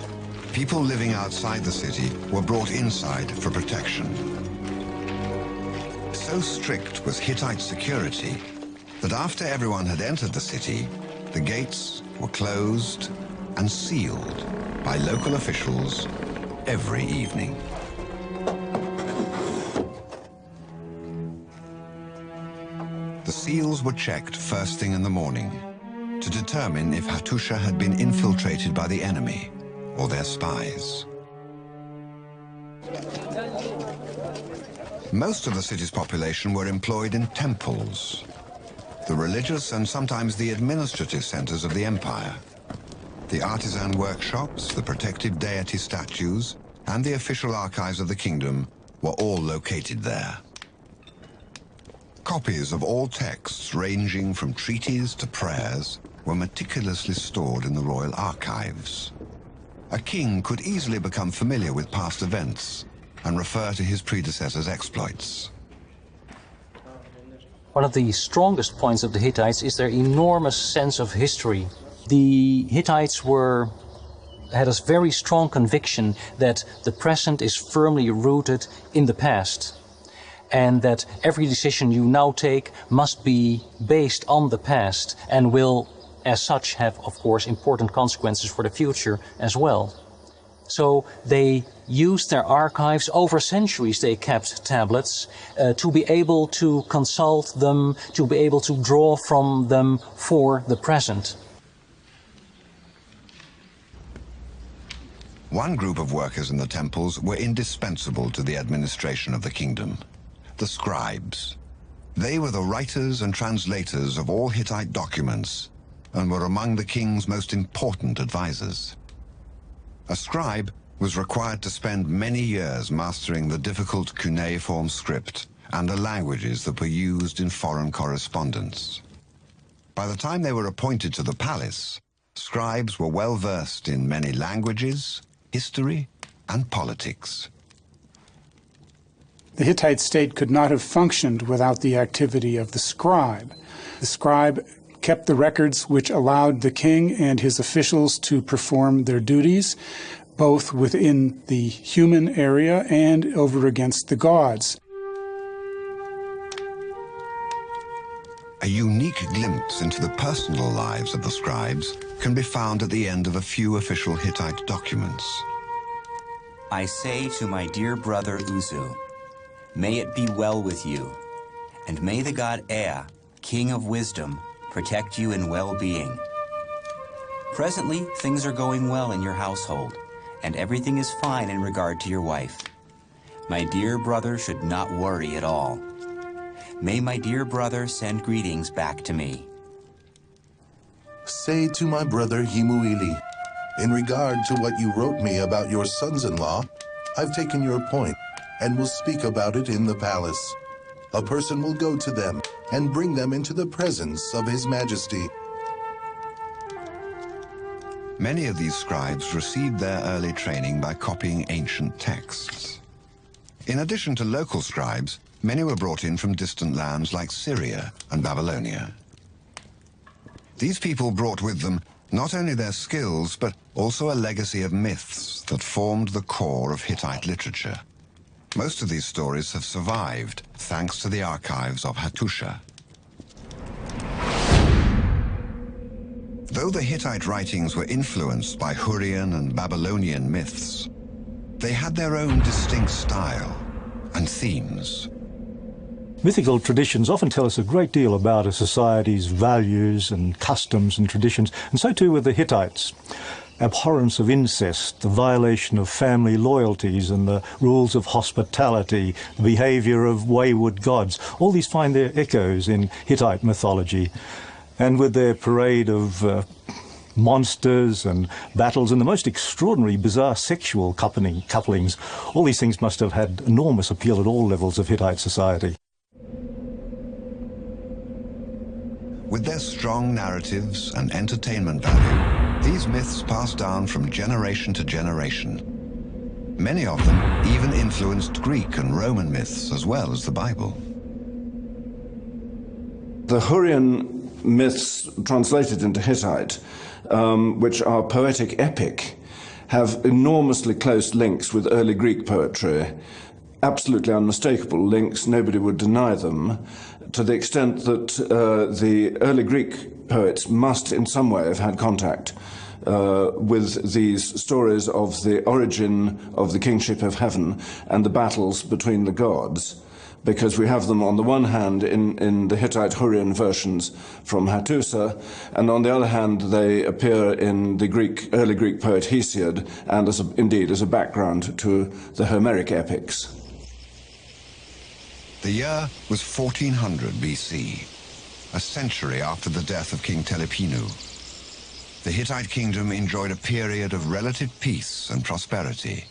people living outside the city were brought inside for protection. So strict was Hittite security that after everyone had entered the city, the gates were closed and sealed by local officials every evening. The seals were checked first thing in the morning to determine if Hattusha had been infiltrated by the enemy or their spies. Most of the city's population were employed in temples, the religious and sometimes the administrative centers of the empire. The artisan workshops, the protective deity statues, and the official archives of the kingdom were all located there. Copies of all texts, ranging from treaties to prayers, were meticulously stored in the royal archives. A king could easily become familiar with past events and refer to his predecessors' exploits. One of the strongest points of the Hittites is their enormous sense of history. The Hittites had a very strong conviction that the present is firmly rooted in the past, and that every decision you now take must be based on the past and will, as such, have, of course, important consequences for the future as well. So they used their archives. Over centuries they kept tablets to be able to consult them, to be able to draw from them for the present. One group of workers in the temples were indispensable to the administration of the kingdom: the scribes. They were the writers and translators of all Hittite documents and were among the king's most important advisors. A scribe was required to spend many years mastering the difficult cuneiform script and the languages that were used in foreign correspondence. By the time they were appointed to the palace, scribes were well versed in many languages, history, and politics. The Hittite state could not have functioned without the activity of the scribe. The scribe kept the records which allowed the king and his officials to perform their duties, both within the human area and over against the gods. A unique glimpse into the personal lives of the scribes can be found at the end of a few official Hittite documents. I say to my dear brother Uzu, may it be well with you, and may the god Ea, king of wisdom, protect you in well-being. Presently, things are going well in your household, and everything is fine in regard to your wife. My dear brother should not worry at all. May my dear brother send greetings back to me. Say to my brother Himuili, in regard to what you wrote me about your sons-in-law, I've taken your point and will speak about it in the palace. A person will go to them and bring them into the presence of His Majesty. Many of these scribes received their early training by copying ancient texts. In addition to local scribes, many were brought in from distant lands like Syria and Babylonia. These people brought with them not only their skills, but also a legacy of myths that formed the core of Hittite literature. Most of these stories have survived thanks to the archives of Hattusha. Though the Hittite writings were influenced by Hurrian and Babylonian myths, they had their own distinct style and themes. Mythical traditions often tell us a great deal about a society's values and customs and traditions, and so too with the Hittites. Abhorrence of incest, the violation of family loyalties and the rules of hospitality, the behavior of wayward gods, all these find their echoes in Hittite mythology. And with their parade of monsters and battles and the most extraordinary, bizarre sexual couplings, all these things must have had enormous appeal at all levels of Hittite society. With their strong narratives and entertainment value, these myths passed down from generation to generation. Many of them even influenced Greek and Roman myths as well as the Bible. The Hurrian myths translated into Hittite, which are poetic epic, have enormously close links with early Greek poetry. Absolutely unmistakable links, nobody would deny them, to the extent that the early Greek poets must in some way have had contact with these stories of the origin of the kingship of heaven and the battles between the gods, because we have them on the one hand in the Hittite Hurrian versions from Hattusa, and on the other hand they appear in the early Greek poet Hesiod, and indeed as a background to the Homeric epics. The year was 1400 BC, a century after the death of King Telepinu. The Hittite kingdom enjoyed a period of relative peace and prosperity,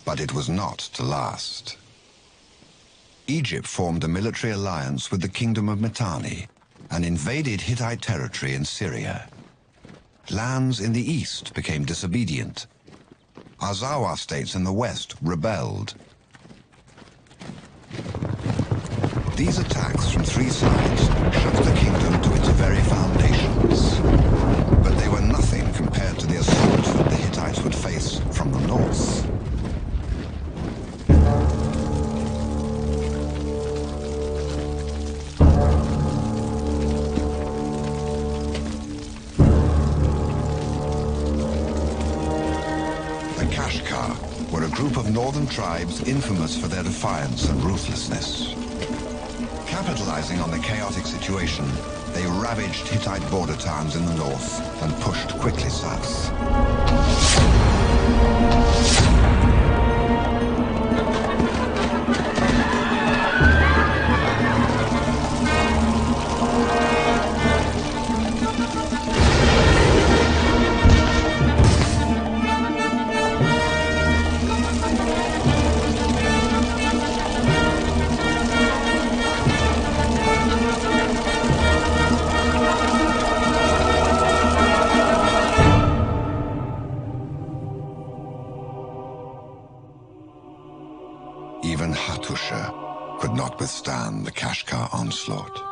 but it was not to last. Egypt formed a military alliance with the kingdom of Mitanni and invaded Hittite territory in Syria. Lands in the east became disobedient. Azawa states in the west rebelled. These attacks from three sides shook the kingdom to its very foundations. But they were nothing compared to the assault that the Hittites would face from the north. The Kashkar were a group of northern tribes infamous for their defiance and ruthlessness. Capitalizing on the chaotic situation, they ravaged Hittite border towns in the north and pushed quickly south. onslaught.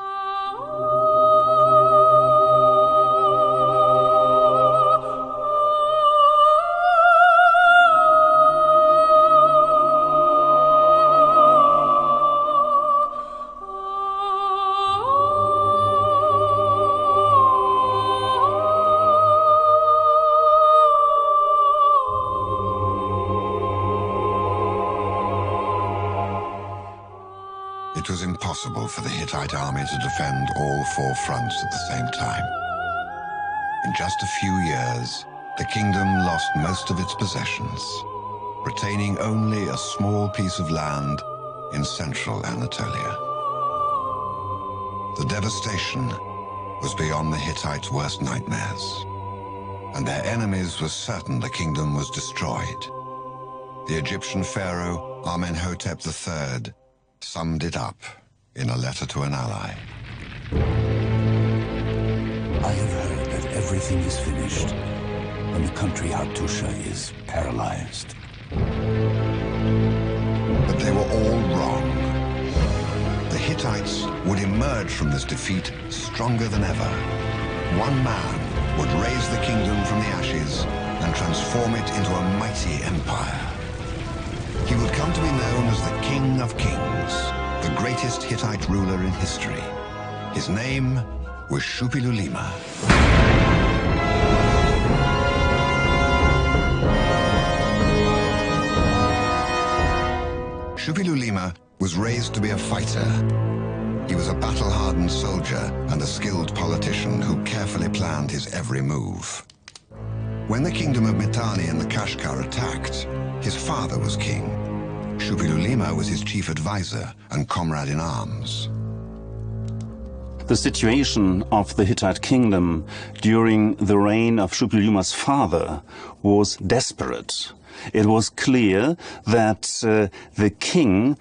It was impossible for the Hittite army to defend all four fronts at the same time. In just a few years, the kingdom lost most of its possessions, retaining only a small piece of land in central Anatolia. The devastation was beyond the Hittites' worst nightmares, and their enemies were certain the kingdom was destroyed. The Egyptian pharaoh Amenhotep III summed it up in a letter to an ally. I have heard that everything is finished when the country Hattusha is paralyzed. But they were all wrong. The Hittites would emerge from this defeat stronger than ever. One man would raise the kingdom from the ashes and transform it into a mighty empire. He would come to be known as the King of Kings, the greatest Hittite ruler in history. His name was Shupilulima. Shupilulima was raised to be a fighter. He was a battle-hardened soldier and a skilled politician who carefully planned his every move. When the kingdom of Mitanni and the Kashgar attacked, his father was king. Shupilulima was his chief advisor and comrade in arms. The situation of the Hittite kingdom during the reign of Shupilulima's father was desperate. It was clear that the king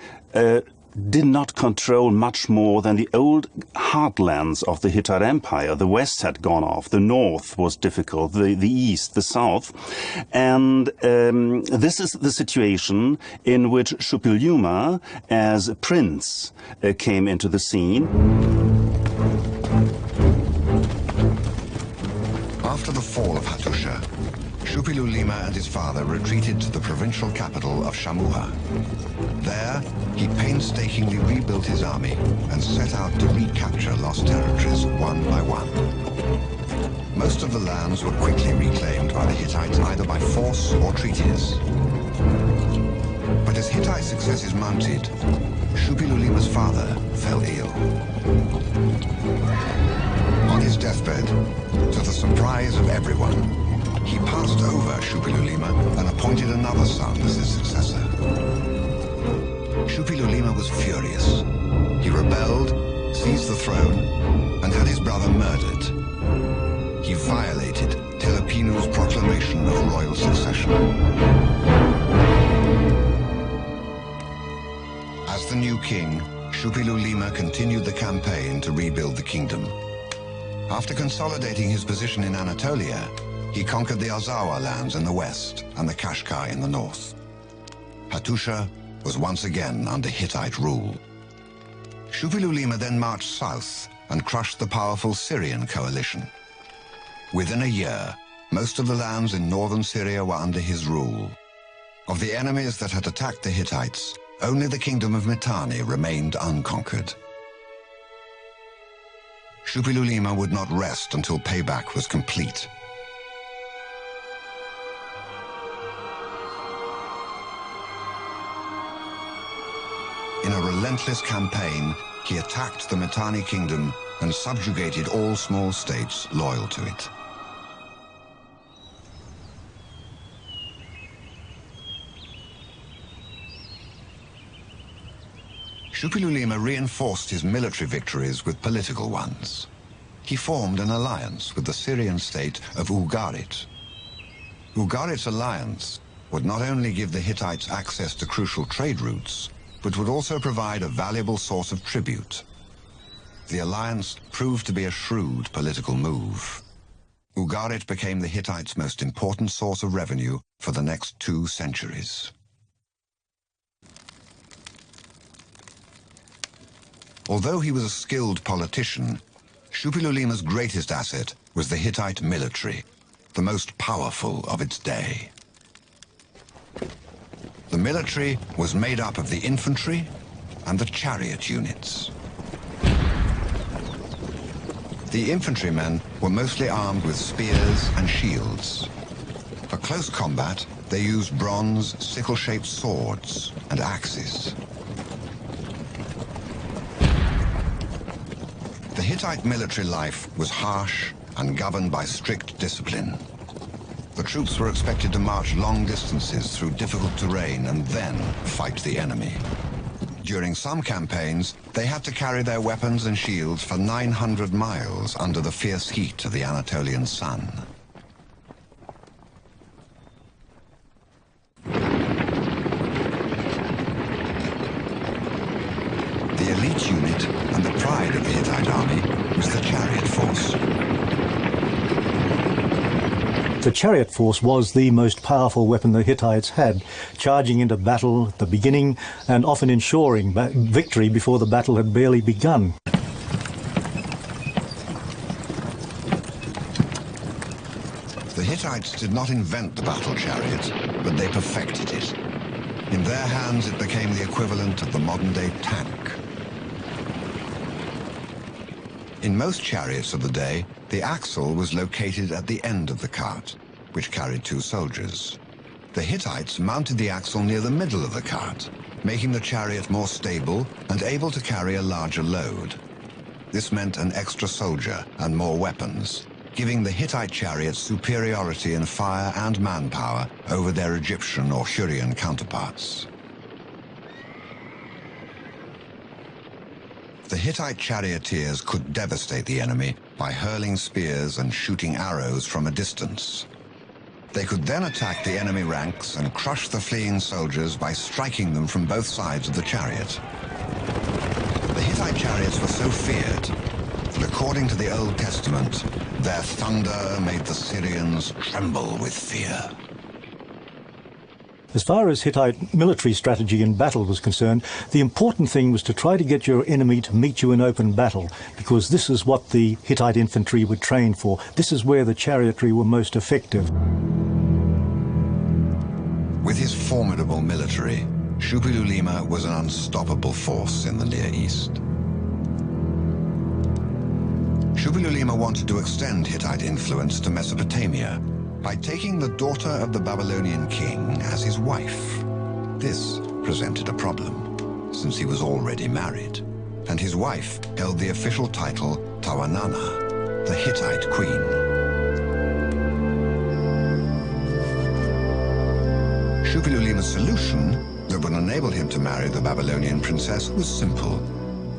did not control much more than the old heartlands of the Hittite Empire. The west had gone off, the north was difficult, the east, the south. And this is the situation in which Shupilulima, as a prince, came into the scene. After the fall of Hattusha, Shupilulima and his father retreated to the provincial capital of Shamuha. There, he painstakingly rebuilt his army and set out to recapture lost territories one by one. Most of the lands were quickly reclaimed by the Hittites either by force or treaties. But as Hittite successes mounted, Shupilulima's father fell ill. On his deathbed, to the surprise of everyone, he passed over Shupilulima and appointed another son as his successor. Shupilulima was furious. He rebelled, seized the throne, and had his brother murdered. He violated Telepinu's proclamation of royal succession. As the new king, Shupilulima continued the campaign to rebuild the kingdom. After consolidating his position in Anatolia, he conquered the Azawa lands in the west and the Kashgar in the north. Hattusha was once again under Hittite rule. Shupilulima then marched south and crushed the powerful Syrian coalition. Within a year, most of the lands in northern Syria were under his rule. Of the enemies that had attacked the Hittites, only the kingdom of Mitanni remained unconquered. Shupilulima would not rest until payback was complete. In a relentless campaign, he attacked the Mitanni kingdom and subjugated all small states loyal to it. Shupilulima reinforced his military victories with political ones. He formed an alliance with the Syrian state of Ugarit. Ugarit's alliance would not only give the Hittites access to crucial trade routes, but would also provide a valuable source of tribute. The alliance proved to be a shrewd political move. Ugarit became the Hittites' most important source of revenue for the next 2 centuries. Although he was a skilled politician, Shuppilulima's greatest asset was the Hittite military, the most powerful of its day. The military was made up of the infantry and the chariot units. The infantrymen were mostly armed with spears and shields. For close combat, they used bronze, sickle-shaped swords and axes. The Hittite military life was harsh and governed by strict discipline. The troops were expected to march long distances through difficult terrain and then fight the enemy. During some campaigns, they had to carry their weapons and shields for 900 miles under the fierce heat of the Anatolian sun. The elite unit and the pride of the Hittite army was the chariot force. The chariot force was the most powerful weapon the Hittites had, charging into battle at the beginning and often ensuring victory before the battle had barely begun. The Hittites did not invent the battle chariot, but they perfected it. In their hands, it became the equivalent of the modern-day tank. In most chariots of the day, the axle was located at the end of the cart, which carried 2 soldiers. The Hittites mounted the axle near the middle of the cart, making the chariot more stable and able to carry a larger load. This meant an extra soldier and more weapons, giving the Hittite chariots superiority in fire and manpower over their Egyptian or Hurrian counterparts. The Hittite charioteers could devastate the enemy by hurling spears and shooting arrows from a distance. They could then attack the enemy ranks and crush the fleeing soldiers by striking them from both sides of the chariot. The Hittite chariots were so feared that, according to the Old Testament, their thunder made the Syrians tremble with fear. As far as Hittite military strategy in battle was concerned, the important thing was to try to get your enemy to meet you in open battle, because this is what the Hittite infantry were trained for. This is where the chariotry were most effective. With his formidable military, Shuppilulima was an unstoppable force in the Near East. Shuppilulima wanted to extend Hittite influence to Mesopotamia by taking the daughter of the Babylonian king as his wife. This presented a problem, since he was already married, and his wife held the official title Tawananna, the Hittite queen. Shuppilulima's solution that would enable him to marry the Babylonian princess was simple.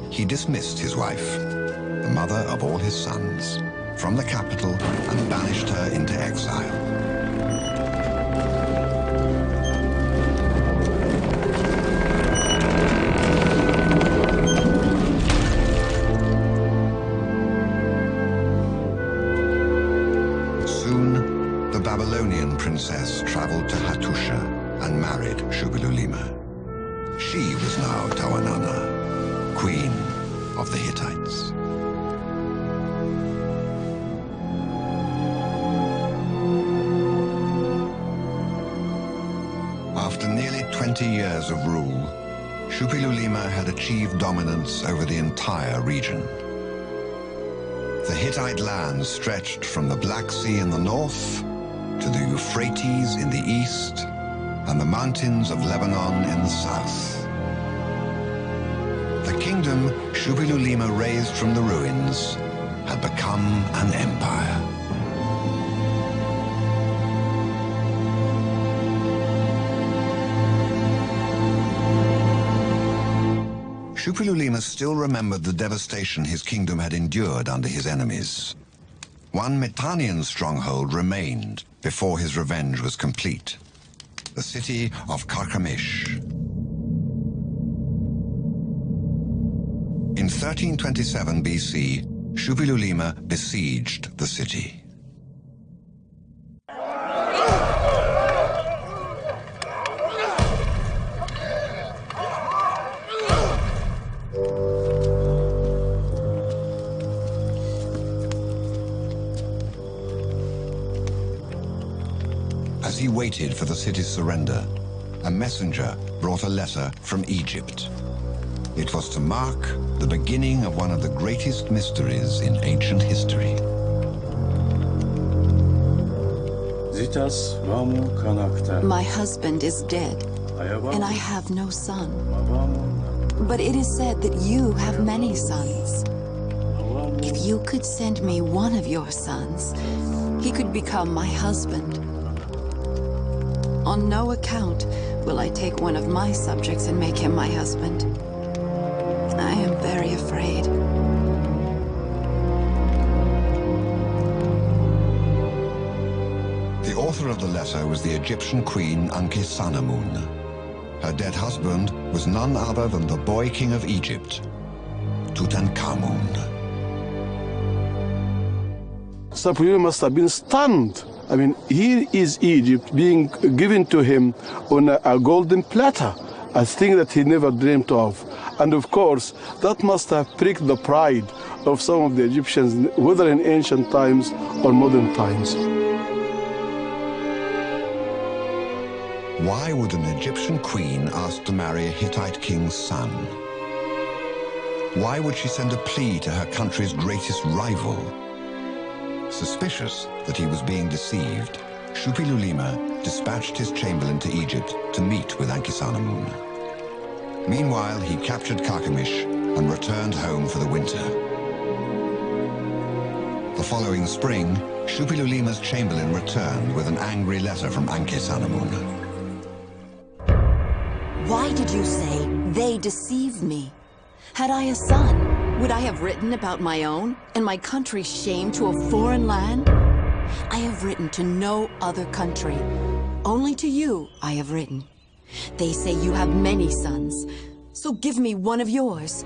He dismissed his wife, the mother of all his sons, from the capital and banished her into exile. Soon, the Babylonian princess traveled to Hattusha and married Shuppilulima. She was now Tawananna, queen of the Hittites. After nearly 20 years of rule, Shuppilulima had achieved dominance over the entire region. The Hittite lands stretched from the Black Sea in the north to the Euphrates in the east and the mountains of Lebanon in the south. The kingdom Shuppilulima raised from the ruins had become an empire. Shuppilulima still remembered the devastation his kingdom had endured under his enemies. One Mitannian stronghold remained before his revenge was complete, the city of Carchemish. In 1327 BC, Shuppilulima besieged the city. he waited for the city's surrender, a messenger brought a letter from Egypt. It was to mark the beginning of one of the greatest mysteries in ancient history. My husband is dead, and I have no son. But it is said that you have many sons. If you could send me one of your sons, he could become my husband. On no account will I take one of my subjects and make him my husband. I am very afraid. The author of the letter was the Egyptian queen Ankhesenamun. Her dead husband was none other than the boy king of Egypt, Tutankhamun. Sapphira must have been stunned. I mean, here is Egypt being given to him on a golden platter, a thing that he never dreamt of. And of course, that must have pricked the pride of some of the Egyptians, whether in ancient times or modern times. Why would an Egyptian queen ask to marry a Hittite king's son? Why would she send a plea to her country's greatest rival? Suspicious that he was being deceived, Shupilulima dispatched his chamberlain to Egypt to meet with Ankhesenamun. Meanwhile, he captured Carchemish and returned home for the winter. The following spring, Shupilulima's chamberlain returned with an angry letter from Ankhesenamun. Why did you say they deceived me? Had I a son, would I have written about my own and my country's shame to a foreign land? I have written to no other country. Only to you I have written. They say you have many sons, so give me one of yours.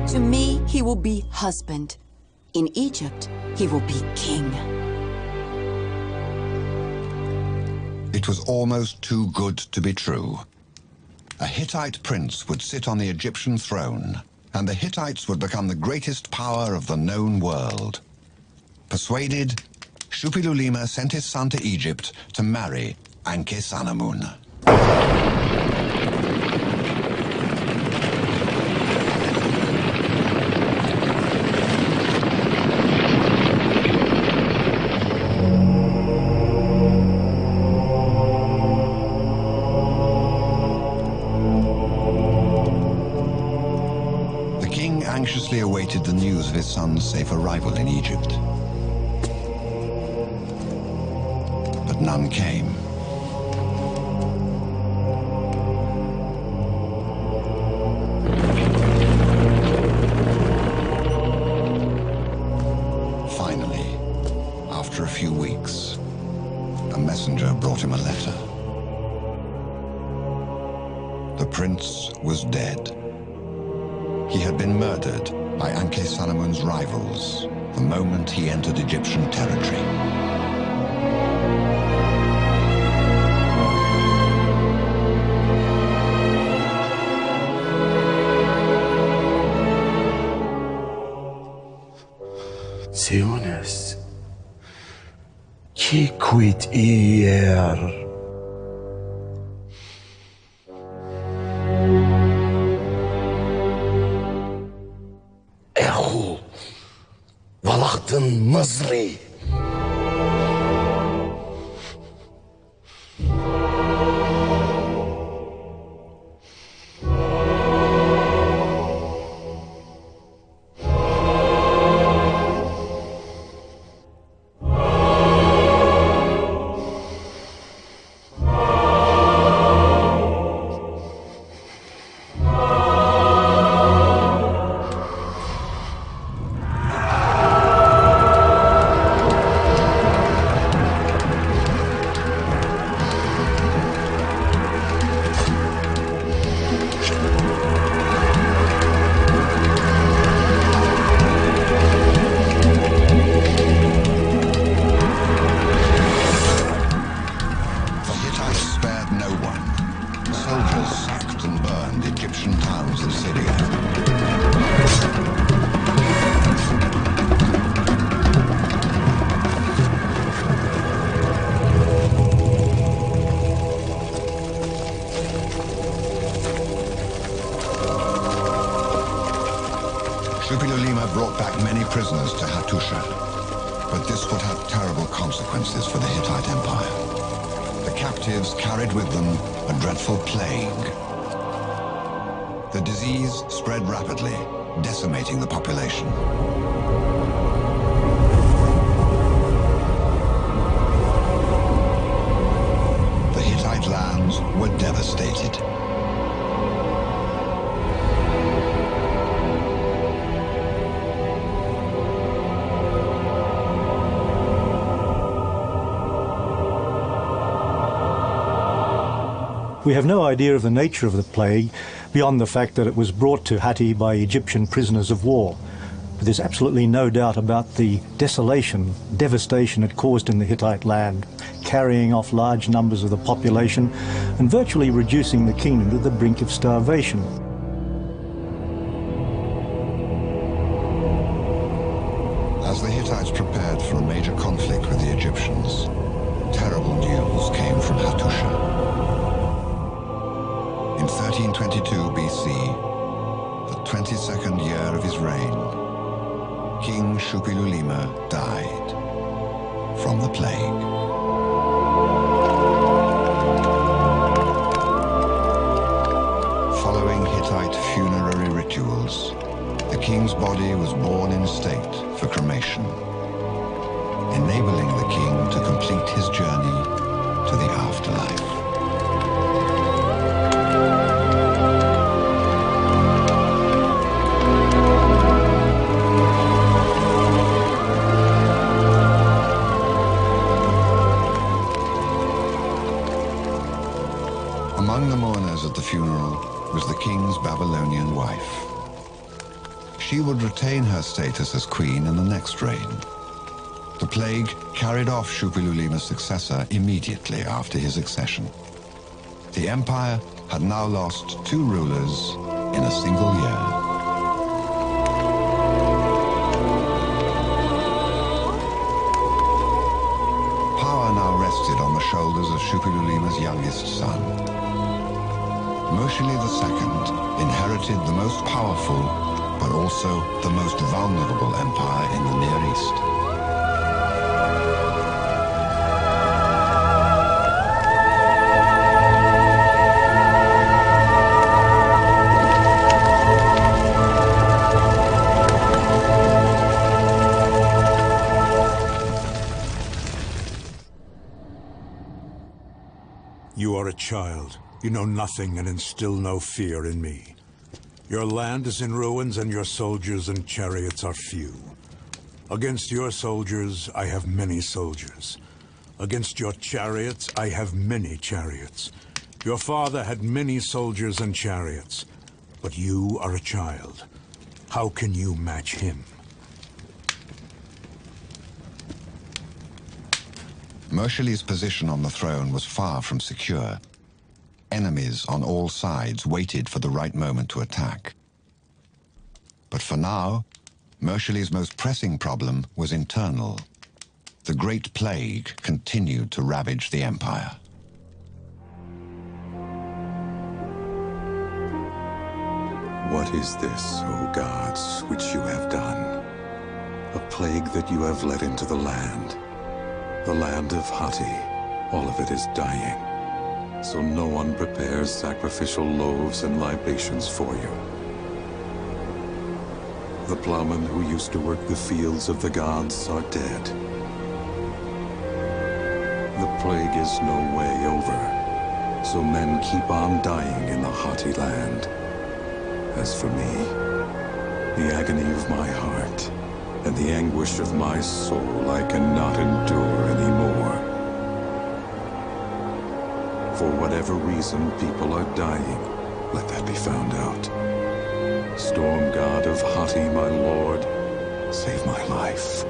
To me, he will be husband. In Egypt, he will be king. It was almost too good to be true. A Hittite prince would sit on the Egyptian throne, and the Hittites would become the greatest power of the known world. Persuaded, Shupilulima sent his son to Egypt to marry Ankhesenamun. Anxiously awaited the news of his son's safe arrival in Egypt. But none came. Finally, after a few weeks, a messenger brought him a letter. The prince was dead. He had been murdered by Ankhesenamun's rivals the moment he entered Egyptian territory. Siones, qui quid ier? مصري Hattusha, but this would have terrible consequences for the Hittite Empire. The captives carried with them a dreadful plague. The disease spread rapidly, decimating the population. The Hittite lands were devastated. We have no idea of the nature of the plague beyond the fact that it was brought to Hatti by Egyptian prisoners of war. But there's absolutely no doubt about the desolation, devastation it caused in the Hittite land, carrying off large numbers of the population and virtually reducing the kingdom to the brink of starvation. As the Hittites prepared for a major conflict with the Egyptians, terrible news came from Hattusha. In 1322 BC, the 22nd year of his reign, King Shupilulima died from the plague. Following Hittite funerary rituals, the king's body was borne in state for cremation, enabling the king to complete his journey to the afterlife. Among the mourners at the funeral was the king's Babylonian wife. She would retain her status as queen in the next reign. The plague carried off Shupilulima's successor immediately after his accession. The empire had now lost 2 rulers in a single year. Power now rested on the shoulders of Shupilulima's youngest son. Moshili II inherited the most powerful, but also the most vulnerable empire in the Near East. You are a child. You know nothing and instill no fear in me. Your land is in ruins and your soldiers and chariots are few. Against your soldiers, I have many soldiers. Against your chariots, I have many chariots. Your father had many soldiers and chariots, but you are a child. How can you match him? Moshili's position on the throne was far from secure. Enemies on all sides waited for the right moment to attack. But for now, Moshili's most pressing problem was internal. The Great Plague continued to ravage the empire. What is this, O gods, which you have done? A plague that you have let into the land of Hatti. All of it is dying. So no one prepares sacrificial loaves and libations for you. The plowmen who used to work the fields of the gods are dead. The plague is no way over, so men keep on dying in the Hatti land. As for me, the agony of my heart and the anguish of my soul I cannot endure anymore. For whatever reason people are dying, let that be found out. Storm god of Hatti, my lord, save my life.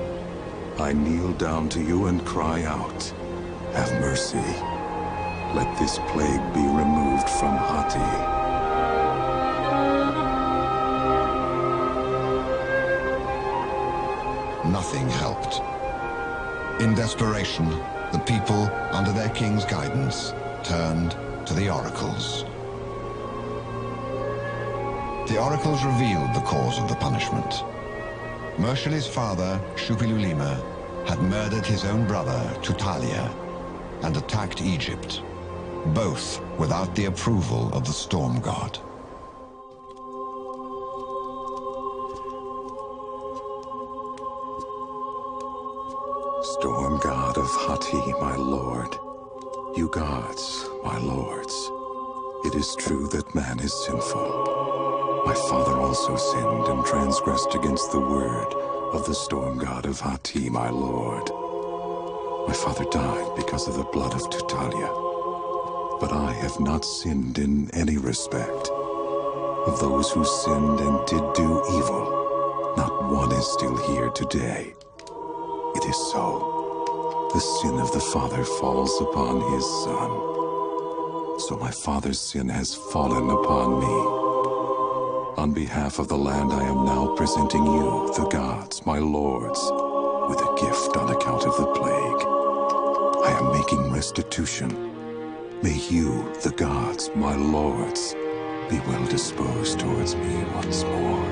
I kneel down to you and cry out, have mercy. Let this plague be removed from Hatti. Nothing helped. In desperation, the people, under their king's guidance, turned to the oracles. The oracles revealed the cause of the punishment. Mershali's father, Shupilulima, had murdered his own brother, Tutalia, and attacked Egypt, both without the approval of the storm god. Storm god of Hatti, my lord, you gods, my lords, it is true that man is sinful. My father also sinned and transgressed against the word of the storm god of Hatti, my lord. My father died because of the blood of Tutalia, but I have not sinned in any respect. Of those who sinned and did do evil, not one is still here today. It is so. The sin of the father falls upon his son. So my father's sin has fallen upon me. On behalf of the land, I am now presenting you, the gods, my lords, with a gift on account of the plague. I am making restitution. May you, the gods, my lords, be well disposed towards me once more.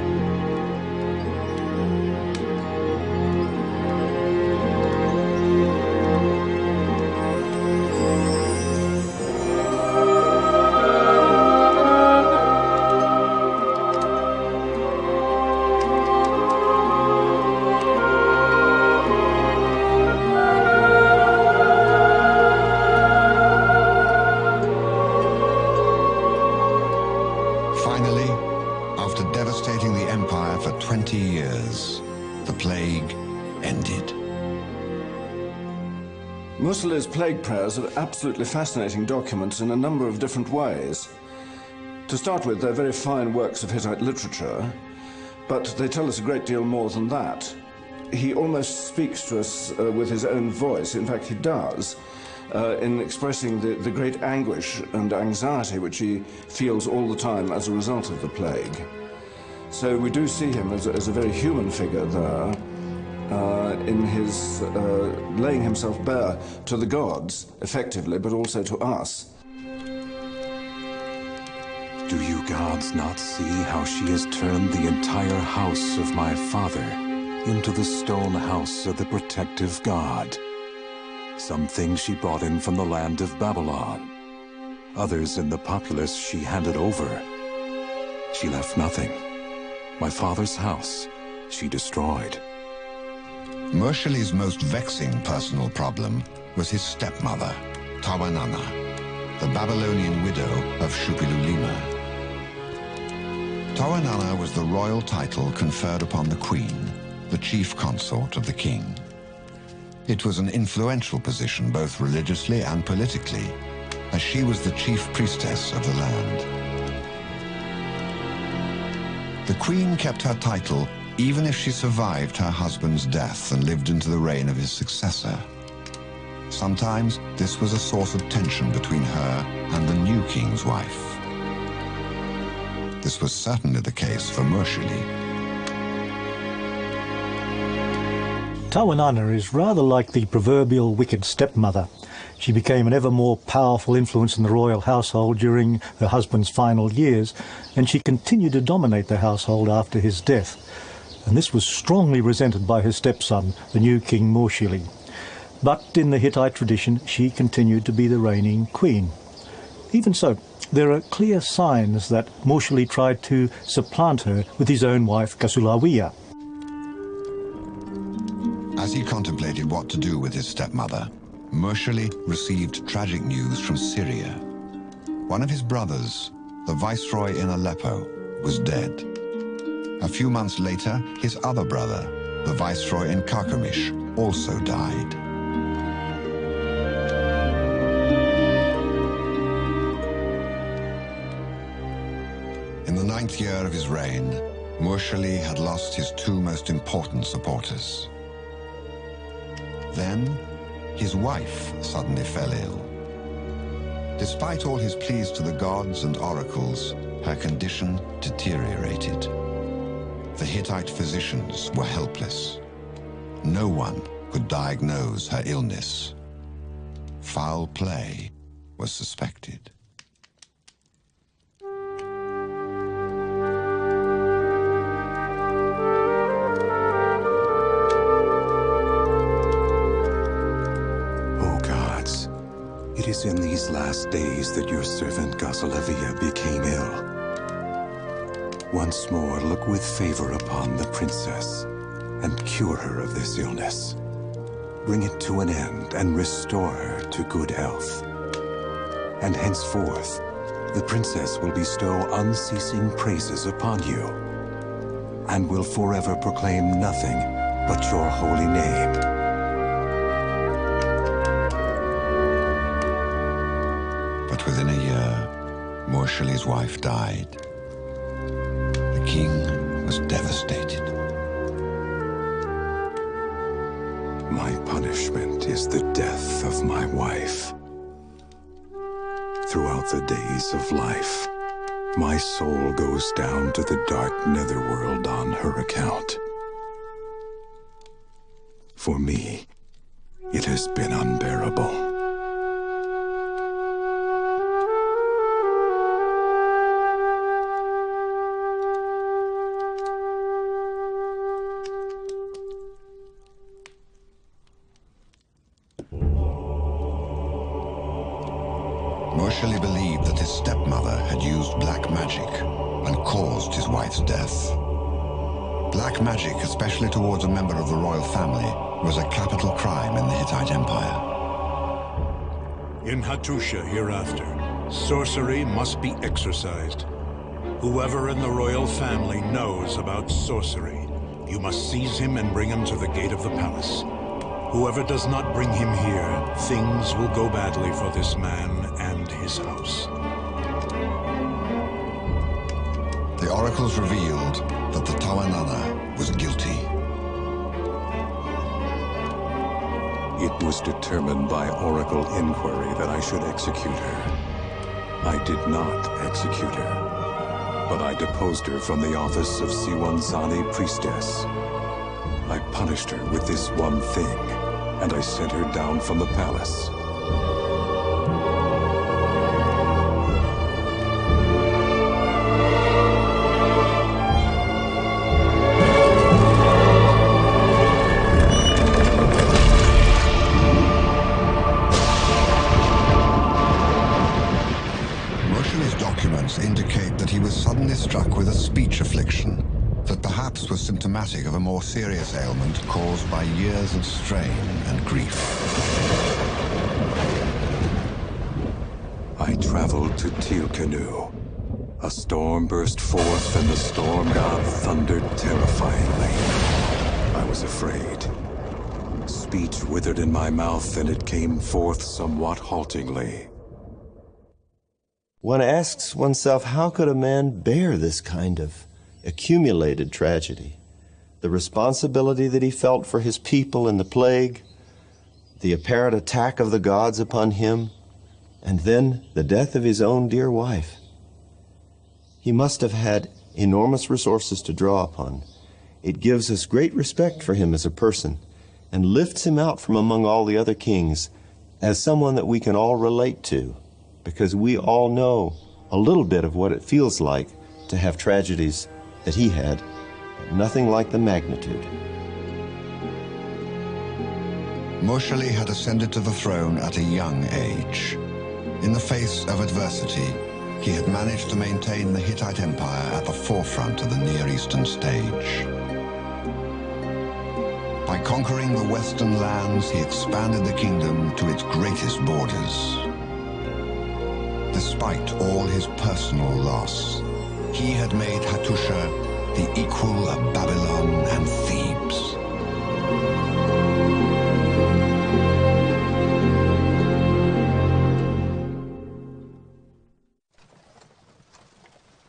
Finally, after devastating the empire for 20 years, the plague ended. Mursali's plague prayers are absolutely fascinating documents in a number of different ways. To start with, they're very fine works of Hittite literature, but they tell us a great deal more than that. He almost speaks to us with his own voice. In fact, he does, in expressing the great anguish and anxiety which he feels all the time as a result of the plague. So we do see him as a very human figure there, in his laying himself bare to the gods, effectively, but also to us. Do you gods not see how she has turned the entire house of my father into the stone house of the protective god? Some things she brought in from the land of Babylon. Others in the populace she handed over. She left nothing. My father's house she destroyed. Mershali's most vexing personal problem was his stepmother, Tawananna, the Babylonian widow of Shupilulima. Tawananna was the royal title conferred upon the queen, the chief consort of the king. It was an influential position both religiously and politically, as she was the chief priestess of the land. The queen kept her title even if she survived her husband's death and lived into the reign of his successor. Sometimes this was a source of tension between her and the new king's wife. This was certainly the case for Mershali. Tawananna is rather like the proverbial wicked stepmother. She became an ever more powerful influence in the royal household during her husband's final years, and she continued to dominate the household after his death. And this was strongly resented by her stepson, the new king Mershali. But in the Hittite tradition, she continued to be the reigning queen. Even so, there are clear signs that Mershali tried to supplant her with his own wife, Kasulawiya. As he contemplated what to do with his stepmother, Mershali received tragic news from Syria. One of his brothers, the viceroy in Aleppo, was dead. A few months later, his other brother, the viceroy in Carchemish, also died. In the 9th year of his reign, Mershali had lost his two most important supporters. Then, his wife suddenly fell ill. Despite all his pleas to the gods and oracles, her condition deteriorated. The Hittite physicians were helpless. No one could diagnose her illness. Foul play was suspected. It is in these last days that your servant Gasalevia became ill. Once more look with favor upon the princess and cure her of this illness. Bring it to an end and restore her to good health. And henceforth, the princess will bestow unceasing praises upon you, and will forever proclaim nothing but your holy name. But within a year, Mursali's wife died. The king was devastated. My punishment is the death of my wife. Throughout the days of life, my soul goes down to the dark netherworld on her account. For me, it has been unbearable. Mursali believed that his stepmother had used black magic and caused his wife's death. Black magic, especially towards a member of the royal family, was a capital crime in the Hittite Empire. In Hattusha hereafter, sorcery must be exorcised. Whoever in the royal family knows about sorcery, you must seize him and bring him to the gate of the palace. Whoever does not bring him here, things will go badly for this man and his house. The oracles revealed that the Tawanana was guilty. It was determined by oracle inquiry that I should execute her. I did not execute her, but I deposed her from the office of Siwanzani priestess. I punished her with this one thing, and I sent her down from the palace. Mursali's documents indicate that he was suddenly struck with a speech affliction that perhaps was symptomatic of a more serious ailment caused by years of strain and grief. I traveled to Tiukanu. A storm burst forth, and the storm god thundered terrifyingly. I was afraid. Speech withered in my mouth, and it came forth somewhat haltingly. One asks oneself, how could a man bear this kind of accumulated tragedy? The responsibility that he felt for his people in the plague, the apparent attack of the gods upon him, and then the death of his own dear wife. He must have had enormous resources to draw upon. It gives us great respect for him as a person and lifts him out from among all the other kings as someone that we can all relate to, because we all know a little bit of what it feels like to have tragedies that he had, but nothing like the magnitude. Mursali had ascended to the throne at a young age. In the face of adversity, he had managed to maintain the Hittite Empire at the forefront of the Near Eastern stage. By conquering the western lands, he expanded the kingdom to its greatest borders. Despite all his personal loss, he had made Hattusha the equal of Babylon and Thebes.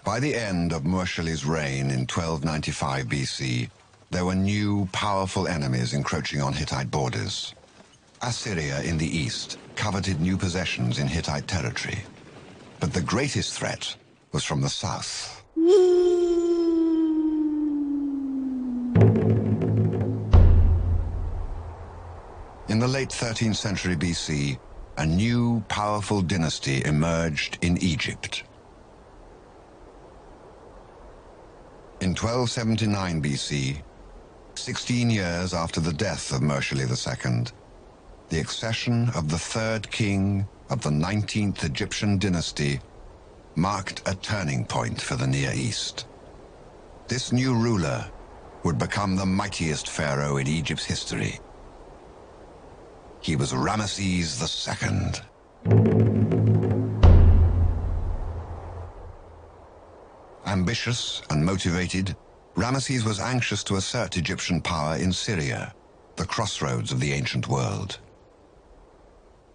By the end of Mursali's reign in 1295 BC, there were new, powerful enemies encroaching on Hittite borders. Assyria in the east coveted new possessions in Hittite territory. But the greatest threat was from the south. In the late 13th century BC, a new, powerful dynasty emerged in Egypt. In 1279 BC, 16 years after the death of Mursali II, the accession of the third king of the 19th Egyptian dynasty marked a turning point for the Near East. This new ruler would become the mightiest pharaoh in Egypt's history. He was Ramesses II. Ambitious and motivated, Ramesses was anxious to assert Egyptian power in Syria, the crossroads of the ancient world.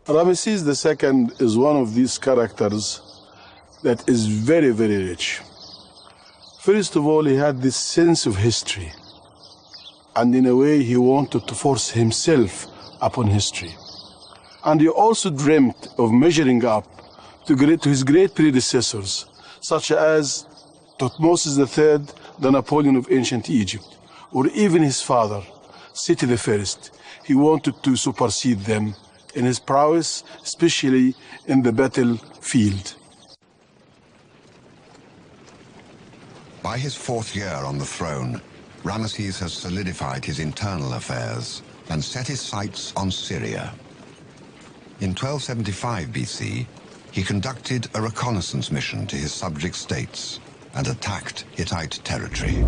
Ramesses II is one of these characters that is very, very rich. First of all, he had this sense of history, and in a way he wanted to force himself upon history. And he also dreamt of measuring up to his great predecessors, such as Thutmose III, the Napoleon of ancient Egypt, or even his father, Seti I. He wanted to supersede them in his prowess, especially in the battlefield. By his 4th year on the throne, Ramesses has solidified his internal affairs and set his sights on Syria. In 1275 BC, he conducted a reconnaissance mission to his subject states and attacked Hittite territory.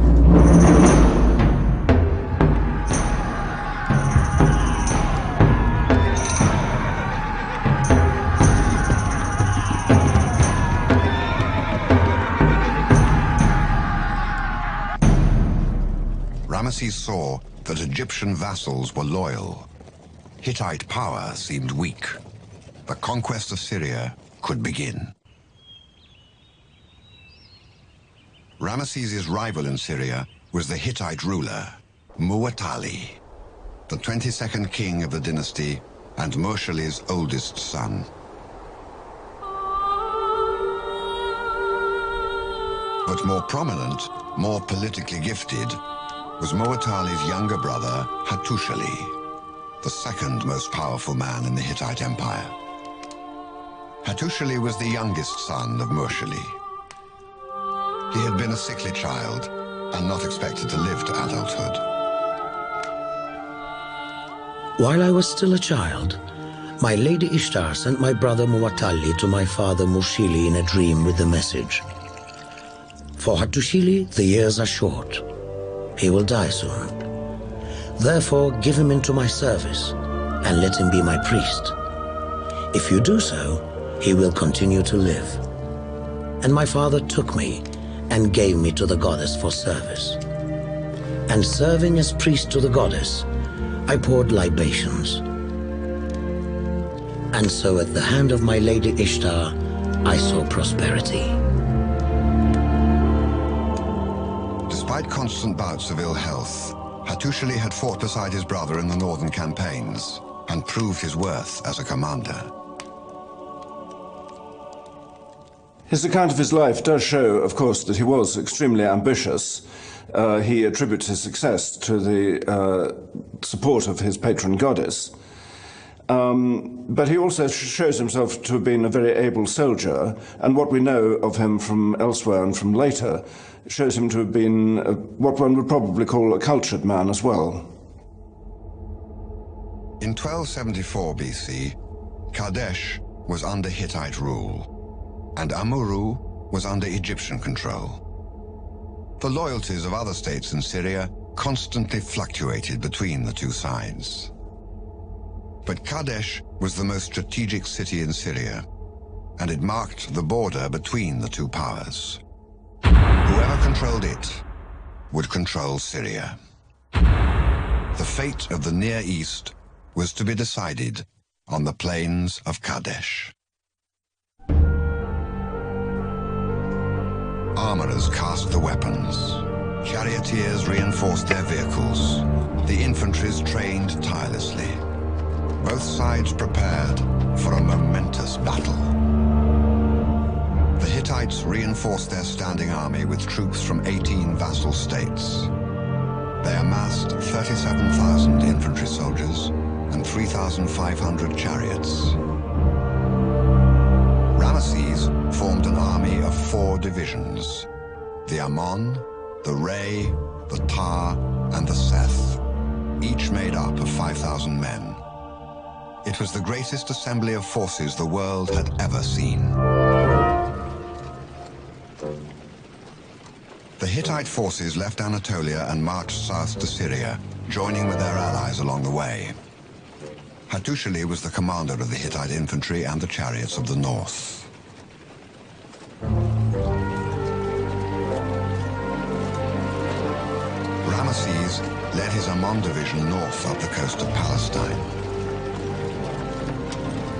Ramesses saw that Egyptian vassals were loyal. Hittite power seemed weak. The conquest of Syria could begin. Ramesses' rival in Syria was the Hittite ruler, Muwatalli, the 22nd king of the dynasty and Mursali's oldest son. But more prominent, more politically gifted, was Muwatalli's younger brother, Hattusili, the second most powerful man in the Hittite Empire. Hattusili was the youngest son of Mursali. He had been a sickly child and not expected to live to adulthood. While I was still a child, my lady Ishtar sent my brother Muwatalli to my father Mursili in a dream with the message: "For Hattusili, the years are short. He will die soon. Therefore, give him into my service and let him be my priest. If you do so, he will continue to live." And my father took me and gave me to the goddess for service. And serving as priest to the goddess, I poured libations. And so at the hand of my lady Ishtar, I saw prosperity. Despite constant bouts of ill health, Hattusili had fought beside his brother in the northern campaigns and proved his worth as a commander. His account of his life does show, of course, that he was extremely ambitious. He attributes his success to the support of his patron goddess. But he also shows himself to have been a very able soldier, and what we know of him from elsewhere and from later shows him to have been what one would probably call a cultured man as well. In 1274 BC, Kadesh was under Hittite rule, and Amurru was under Egyptian control. The loyalties of other states in Syria constantly fluctuated between the two sides. But Kadesh was the most strategic city in Syria, and it marked the border between the two powers. Whoever controlled it would control Syria. The fate of the Near East was to be decided on the plains of Kadesh. Armorers cast the weapons. Charioteers reinforced their vehicles. The infantries trained tirelessly. Both sides prepared for a momentous battle. The Hittites reinforced their standing army with troops from 18 vassal states. They amassed 37,000 infantry soldiers and 3,500 chariots. Ramesses formed an army of 4 divisions: the Ammon, the Ray, the Tar, and the Seth, each made up of 5,000 men. It was the greatest assembly of forces the world had ever seen. The Hittite forces left Anatolia and marched south to Syria, joining with their allies along the way. Hattusili was the commander of the Hittite infantry and the chariots of the north. Ramesses led his Ammon division north up the coast of Palestine.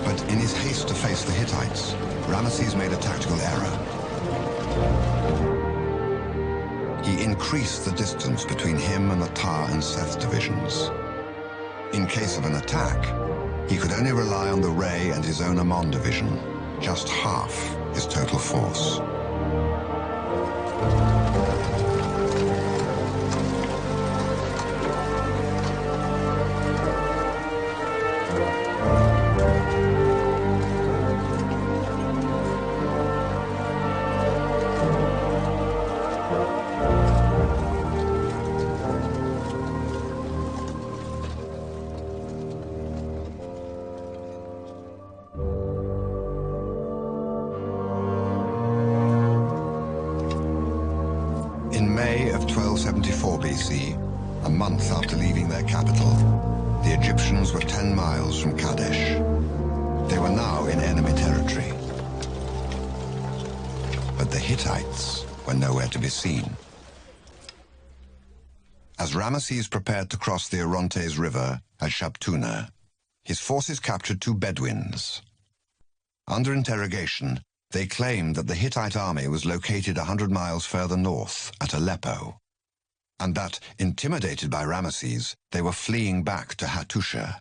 But in his haste to face the Hittites, Ramesses made a tactical error. He increased the distance between him and the Tar and Seth divisions. In case of an attack, he could only rely on the Ray and his own Ammon division, just half his total force. In May of 1274 BC, a month after leaving their capital, the Egyptians were 10 miles from Kadesh. They were now in enemy territory. But the Hittites were nowhere to be seen. As Ramesses prepared to cross the Orontes River at Shabtuna, his forces captured 2 Bedouins. Under interrogation, they claimed that the Hittite army was located 100 miles further north, at Aleppo, and that, intimidated by Ramesses, they were fleeing back to Hattusha.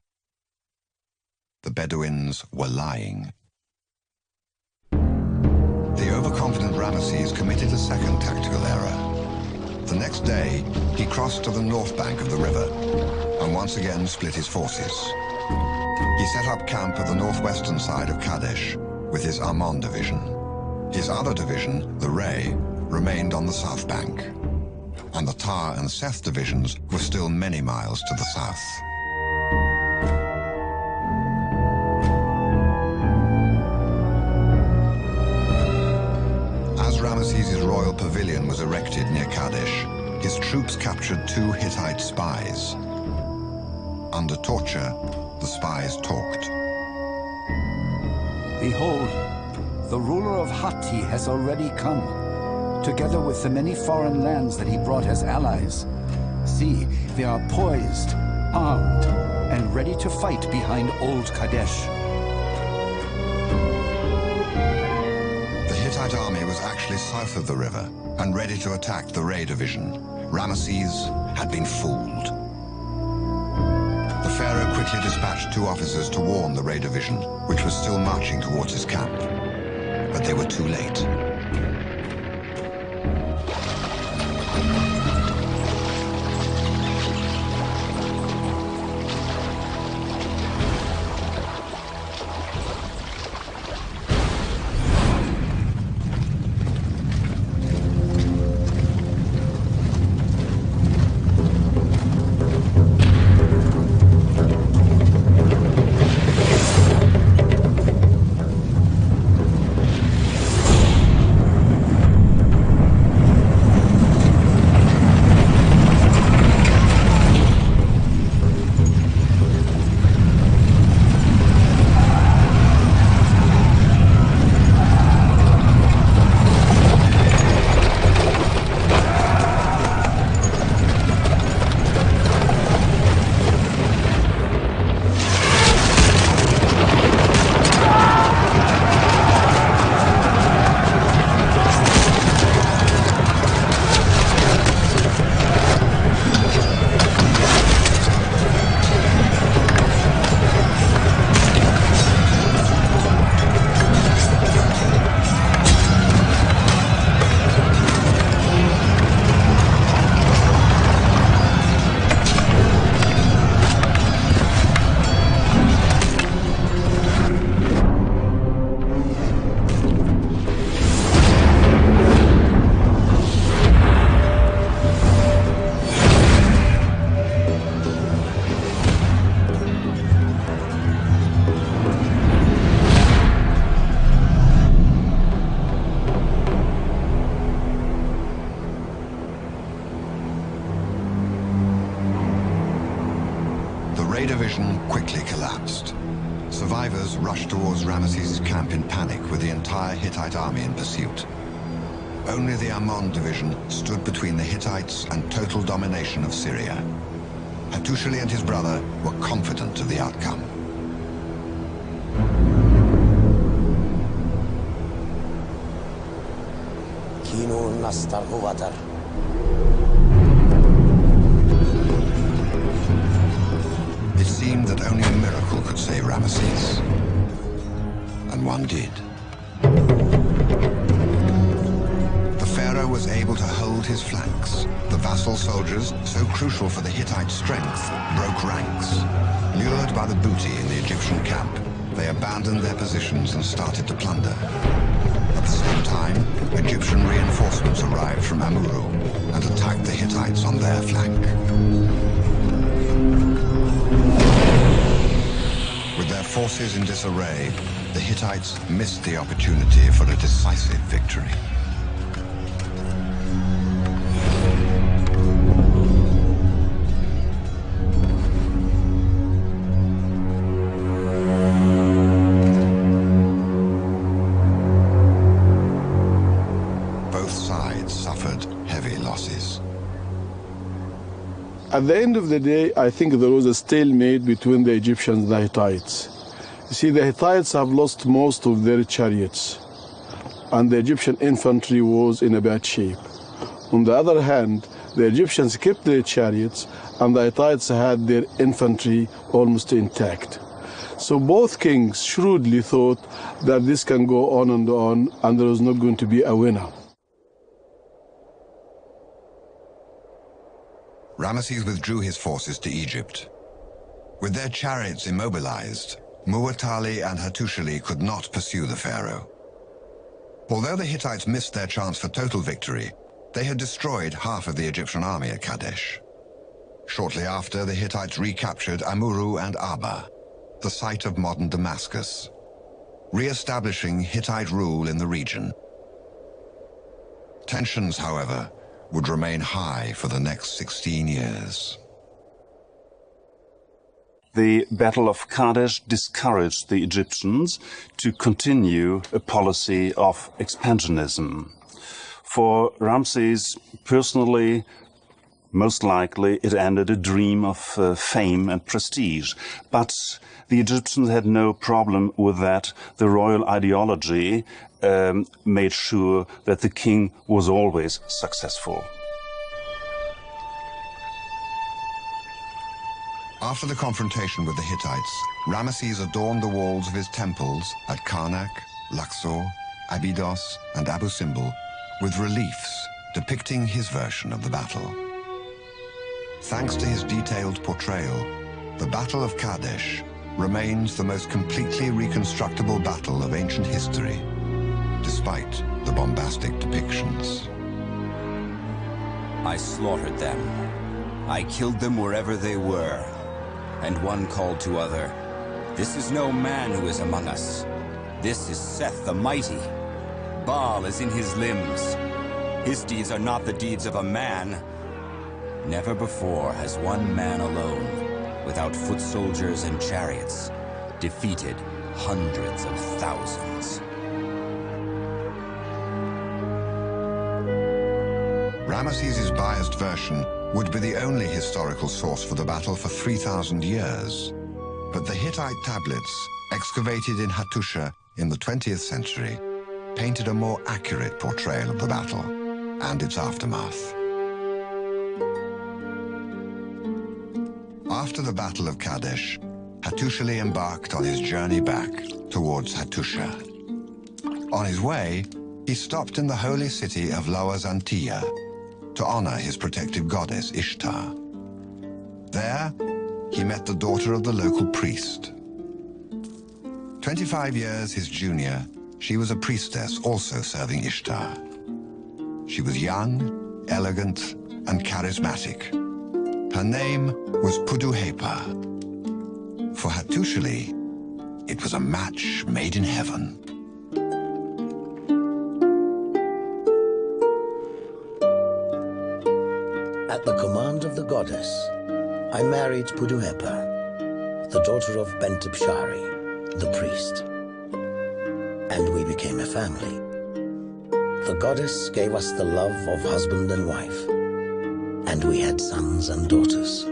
The Bedouins were lying. The overconfident Ramesses committed a second tactical error. The next day, he crossed to the north bank of the river, and once again split his forces. He set up camp at the northwestern side of Kadesh, with his Ammon division. His other division, the Ray, remained on the south bank, and the Tar and Seth divisions were still many miles to the south. As Ramesses' royal pavilion was erected near Kadesh, his troops captured 2 Hittite spies. Under torture, the spies talked. Behold, the ruler of Hatti has already come, together with the many foreign lands that he brought as allies. See, they are poised, armed, and ready to fight behind Old Kadesh. The Hittite army was actually south of the river and ready to attack the Ray division. Ramesses had been fooled. The pharaoh quickly dispatched 2 officers to warn the Ray division, which was still marching towards his camp. But they were too late. quickly collapsed. Survivors rushed towards Ramesses' camp in panic with the entire Hittite army in pursuit. Only the Ammon division stood between the Hittites and total domination of Syria. Hattushili and his brother were confident of the outcome. It seemed that only a miracle could save Ramesses. And one did. The pharaoh was able to hold his flanks. The vassal soldiers, so crucial for the Hittite strength, broke ranks. Lured by the booty in the Egyptian camp, they abandoned their positions and started to plunder. At the same time, Egyptian reinforcements arrived from Amurru and attacked the Hittites on their flank. With their forces in disarray, the Hittites missed the opportunity for a decisive victory. Both sides suffered heavy losses. At the end of the day, I think there was a stalemate between the Egyptians and the Hittites. You see, the Hittites have lost most of their chariots, and the Egyptian infantry was in a bad shape. On the other hand, the Egyptians kept their chariots, and the Hittites had their infantry almost intact. So both kings shrewdly thought that this can go on, and there was not going to be a winner. Ramesses withdrew his forces to Egypt. With their chariots immobilized, Muwatalli and Hattushili could not pursue the pharaoh. Although the Hittites missed their chance for total victory, they had destroyed half of the Egyptian army at Kadesh. Shortly after, the Hittites recaptured Amurru and Abba, the site of modern Damascus, re-establishing Hittite rule in the region. Tensions, however, would remain high for the next 16 years. The Battle of Kadesh discouraged the Egyptians to continue a policy of expansionism. For Ramses personally, most likely it ended a dream of fame and prestige. But the Egyptians had no problem with that. The royal ideology made sure that the king was always successful. After the confrontation with the Hittites, Ramesses adorned the walls of his temples at Karnak, Luxor, Abydos, and Abu Simbel with reliefs depicting his version of the battle. Thanks to his detailed portrayal, the Battle of Kadesh remains the most completely reconstructible battle of ancient history, despite the bombastic depictions. I slaughtered them. I killed them wherever they were. And one called to other, "This is no man who is among us. This is Seth the Mighty. Baal is in his limbs. His deeds are not the deeds of a man. Never before has one man alone, without foot soldiers and chariots, defeated hundreds of thousands." Ramesses' biased version would be the only historical source for the battle for 3,000 years. But the Hittite tablets, excavated in Hattusha in the 20th century, painted a more accurate portrayal of the battle and its aftermath. After the Battle of Kadesh, Hattushili embarked on his journey back towards Hattusha. On his way, he stopped in the holy city of Lower Zantia to honor his protective goddess Ishtar. There, he met the daughter of the local priest. 25 years his junior, she was a priestess also serving Ishtar. She was young, elegant, and charismatic. Her name was Puduhepa. For Hattushili, it was a match made in heaven. At the command of the goddess, I married Puduhepa, the daughter of Bentipshari, the priest. And we became a family. The goddess gave us the love of husband and wife, and we had sons and daughters.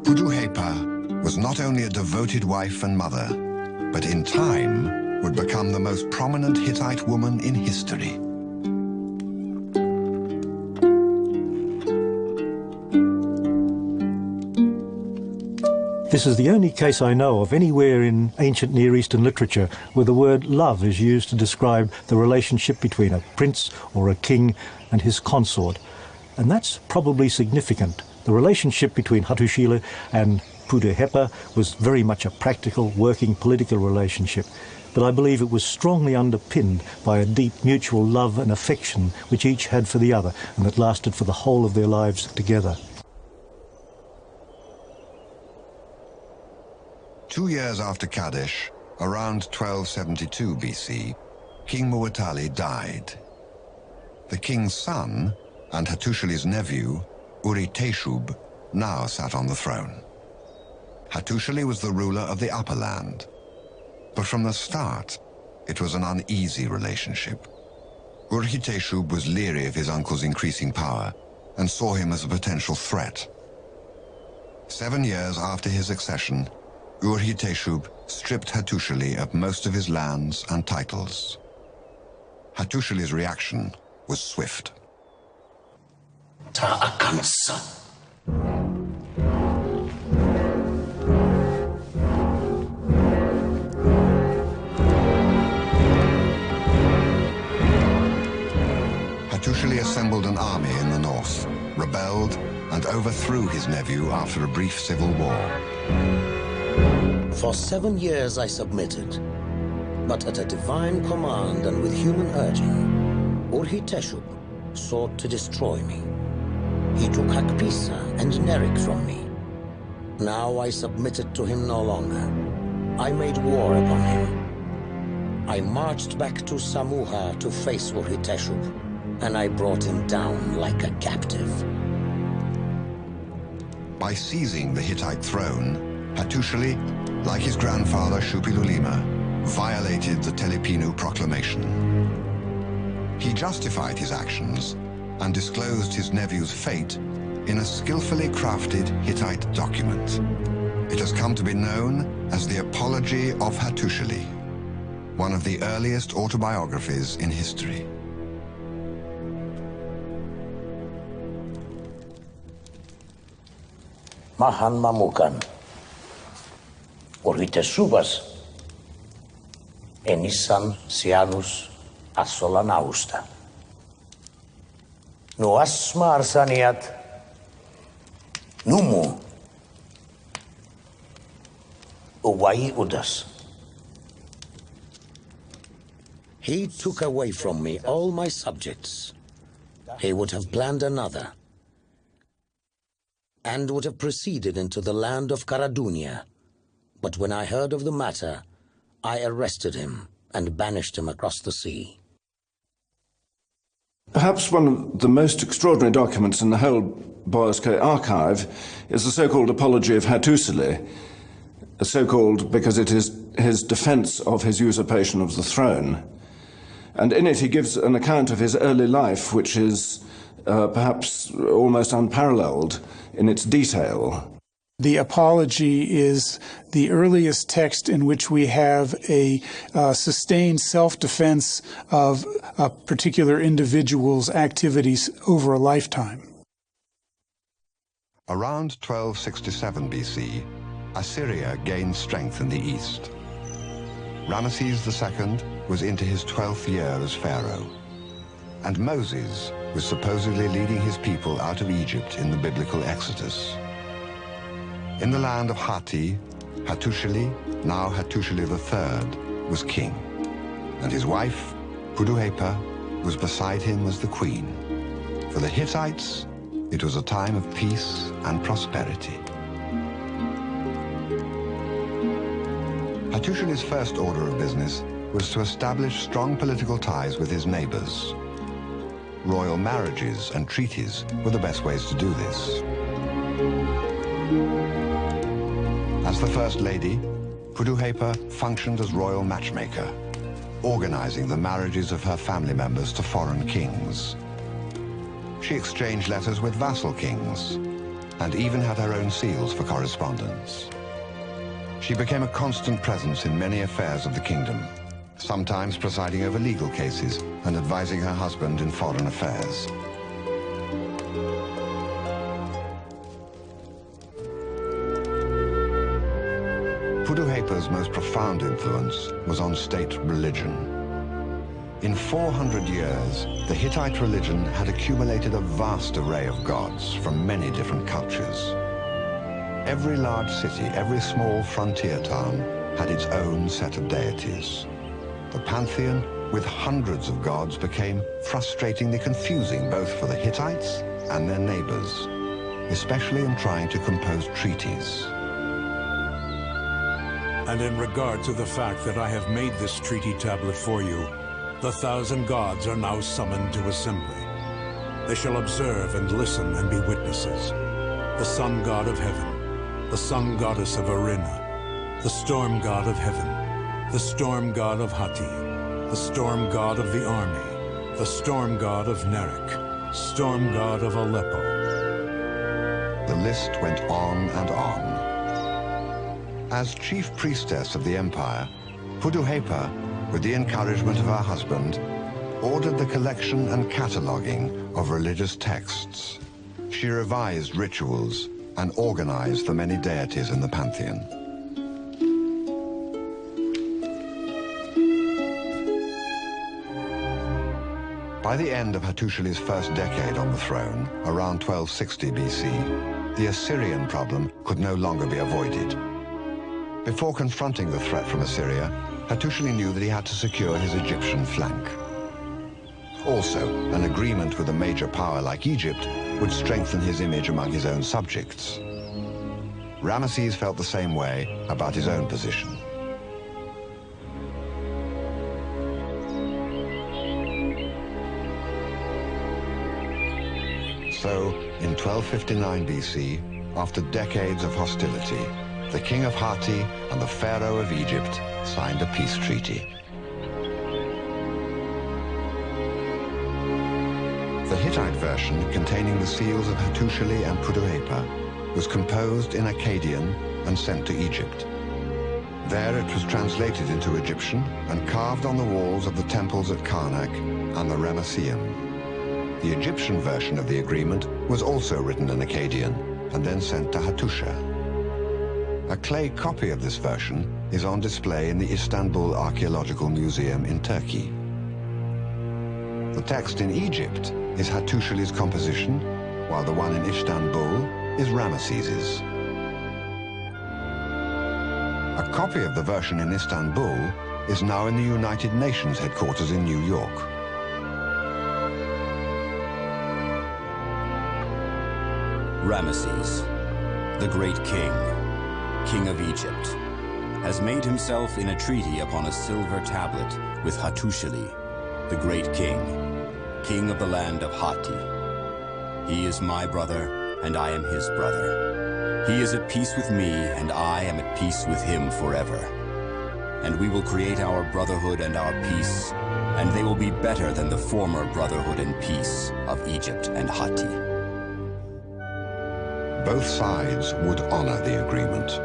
Puduhepa was not only a devoted wife and mother, but in time would become the most prominent Hittite woman in history. This is the only case I know of anywhere in ancient Near Eastern literature where the word love is used to describe the relationship between a prince or a king and his consort. And that's probably significant. The relationship between Hattusili and Puduhepa was very much a practical, working political relationship. But I believe it was strongly underpinned by a deep mutual love and affection which each had for the other, and that lasted for the whole of their lives together. 2 years after Kadesh, around 1272 BC, King Muwatalli died. The king's son and Hattusili's nephew, Uriteshub, now sat on the throne. Hattusili was the ruler of the upper land, but from the start, it was an uneasy relationship. Uriteshub was leery of his uncle's increasing power and saw him as a potential threat. 7 years after his accession, Uriteshub stripped Hattusili of most of his lands and titles. Hattusili's reaction was swift. Ta'akansa. Hattusili assembled an army in the north, rebelled, and overthrew his nephew after a brief civil war. For 7 years I submitted, but at a divine command and with human urging, Urhiteshub sought to destroy me. He took Hakpisa and Nerik from me. Now I submitted to him no longer. I made war upon him. I marched back to Samuha to face Urhiteshub, and I brought him down like a captive. By seizing the Hittite throne, Hattusili, like his grandfather Shupilulima, violated the Telepinu Proclamation. He justified his actions and disclosed his nephew's fate in a skillfully crafted Hittite document. It has come to be known as the Apology of Hattusili, one of the earliest autobiographies in history. Mahan mamukan. Urhiteshubas enisan sianus asolanausta. Nuasma arsaniat numu uwai udas. He took away from me all my subjects. He would have planned another and would have proceeded into the land of Karadunia. But when I heard of the matter, I arrested him and banished him across the sea. Perhaps one of the most extraordinary documents in the whole Boyarsky archive is the so-called Apology of Hattusili, so-called because it is his defense of his usurpation of the throne. And in it he gives an account of his early life, which is perhaps almost unparalleled in its detail. The Apology is the earliest text in which we have a sustained self-defense of a particular individual's activities over a lifetime. Around 1267 BC, Assyria gained strength in the east. Ramesses II was into his 12th year as pharaoh, and Moses was supposedly leading his people out of Egypt in the biblical Exodus. In the land of Hatti, Hattusili, now Hattusili III, was king, and his wife, Puduhepa, was beside him as the queen. For the Hittites, it was a time of peace and prosperity. Hattusili's first order of business was to establish strong political ties with his neighbors. royal marriages and treaties were the best ways to do this. As the First Lady, Puduhepa functioned as royal matchmaker, organizing the marriages of her family members to foreign kings. She exchanged letters with vassal kings and even had her own seals for correspondence. She became a constant presence in many affairs of the kingdom, sometimes presiding over legal cases and advising her husband in foreign affairs. Puduhepa's most profound influence was on state religion. In 400 years, the Hittite religion had accumulated a vast array of gods from many different cultures. Every large city, every small frontier town had its own set of deities. The pantheon, with hundreds of gods, became frustratingly confusing both for the Hittites and their neighbors, especially in trying to compose treaties. And in regard to the fact that I have made this treaty tablet for you, the 1,000 gods are now summoned to assembly. They shall observe and listen and be witnesses. The sun god of heaven, the sun goddess of Arena, the storm god of heaven, the storm god of Hatti, the storm god of the army, the storm god of Nerek, storm god of Aleppo. The list went on and on. As chief priestess of the empire, Puduhepa, with the encouragement of her husband, ordered the collection and cataloging of religious texts. She revised rituals and organized the many deities in the pantheon. By the end of Hattusili's first decade on the throne, around 1260 BC, the Assyrian problem could no longer be avoided. Before confronting the threat from Assyria, Hattusili knew that he had to secure his Egyptian flank. Also, an agreement with a major power like Egypt would strengthen his image among his own subjects. Ramesses felt the same way about his own position. So, in 1259 BC, after decades of hostility, the king of Hatti and the pharaoh of Egypt signed a peace treaty. The Hittite version, containing the seals of Hattusili and Puduhepa, was composed in Akkadian and sent to Egypt. There it was translated into Egyptian and carved on the walls of the temples at Karnak and the Ramesseum. The Egyptian version of the agreement was also written in Akkadian and then sent to Hattusha. A clay copy of this version is on display in the Istanbul Archaeological Museum in Turkey. The text in Egypt is Hattusili's composition, while the one in Istanbul is Ramesses's. A copy of the version in Istanbul is now in the United Nations headquarters in New York. Ramesses, the great king, king of Egypt, has made himself in a treaty upon a silver tablet with Hattusili, the great king, king of the land of Hatti. He is my brother, and I am his brother. He is at peace with me, and I am at peace with him forever. And we will create our brotherhood and our peace, and they will be better than the former brotherhood and peace of Egypt and Hatti. Both sides would honor the agreement.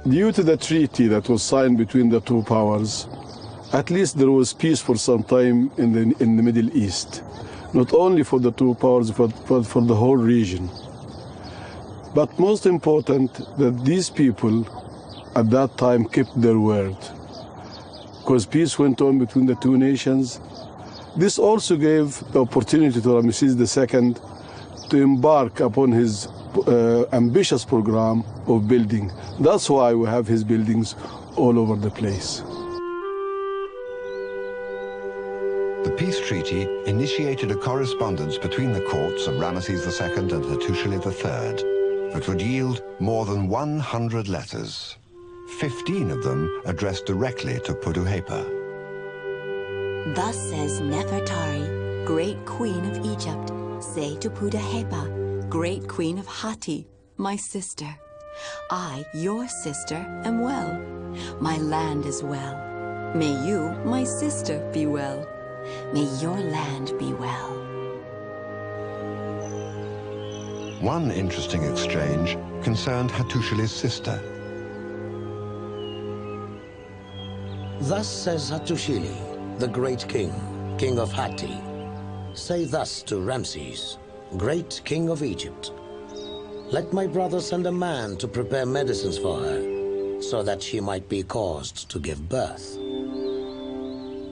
Due to the treaty that was signed between the two powers, at least there was peace for some time in the Middle East, not only for the two powers, but for the whole region. But most important, that these people at that time kept their word, because peace went on between the two nations. This also gave the opportunity to Ramesses II to embark upon his ambitious program of building. That's why we have his buildings all over the place. The peace treaty initiated a correspondence between the courts of Ramesses II and Hattusili III that would yield more than 100 letters, 15 of them addressed directly to Puduhepa. Thus says Nefertari, great queen of Egypt, say to Pudahepa, great queen of Hatti, my sister. I, your sister, am well. My land is well. May you, my sister, be well. May your land be well. One interesting exchange concerned Hattusili's sister. Thus says Hattusili, the great king, king of Hatti. Say thus to Ramses, great king of Egypt. Let my brother send a man to prepare medicines for her, so that she might be caused to give birth.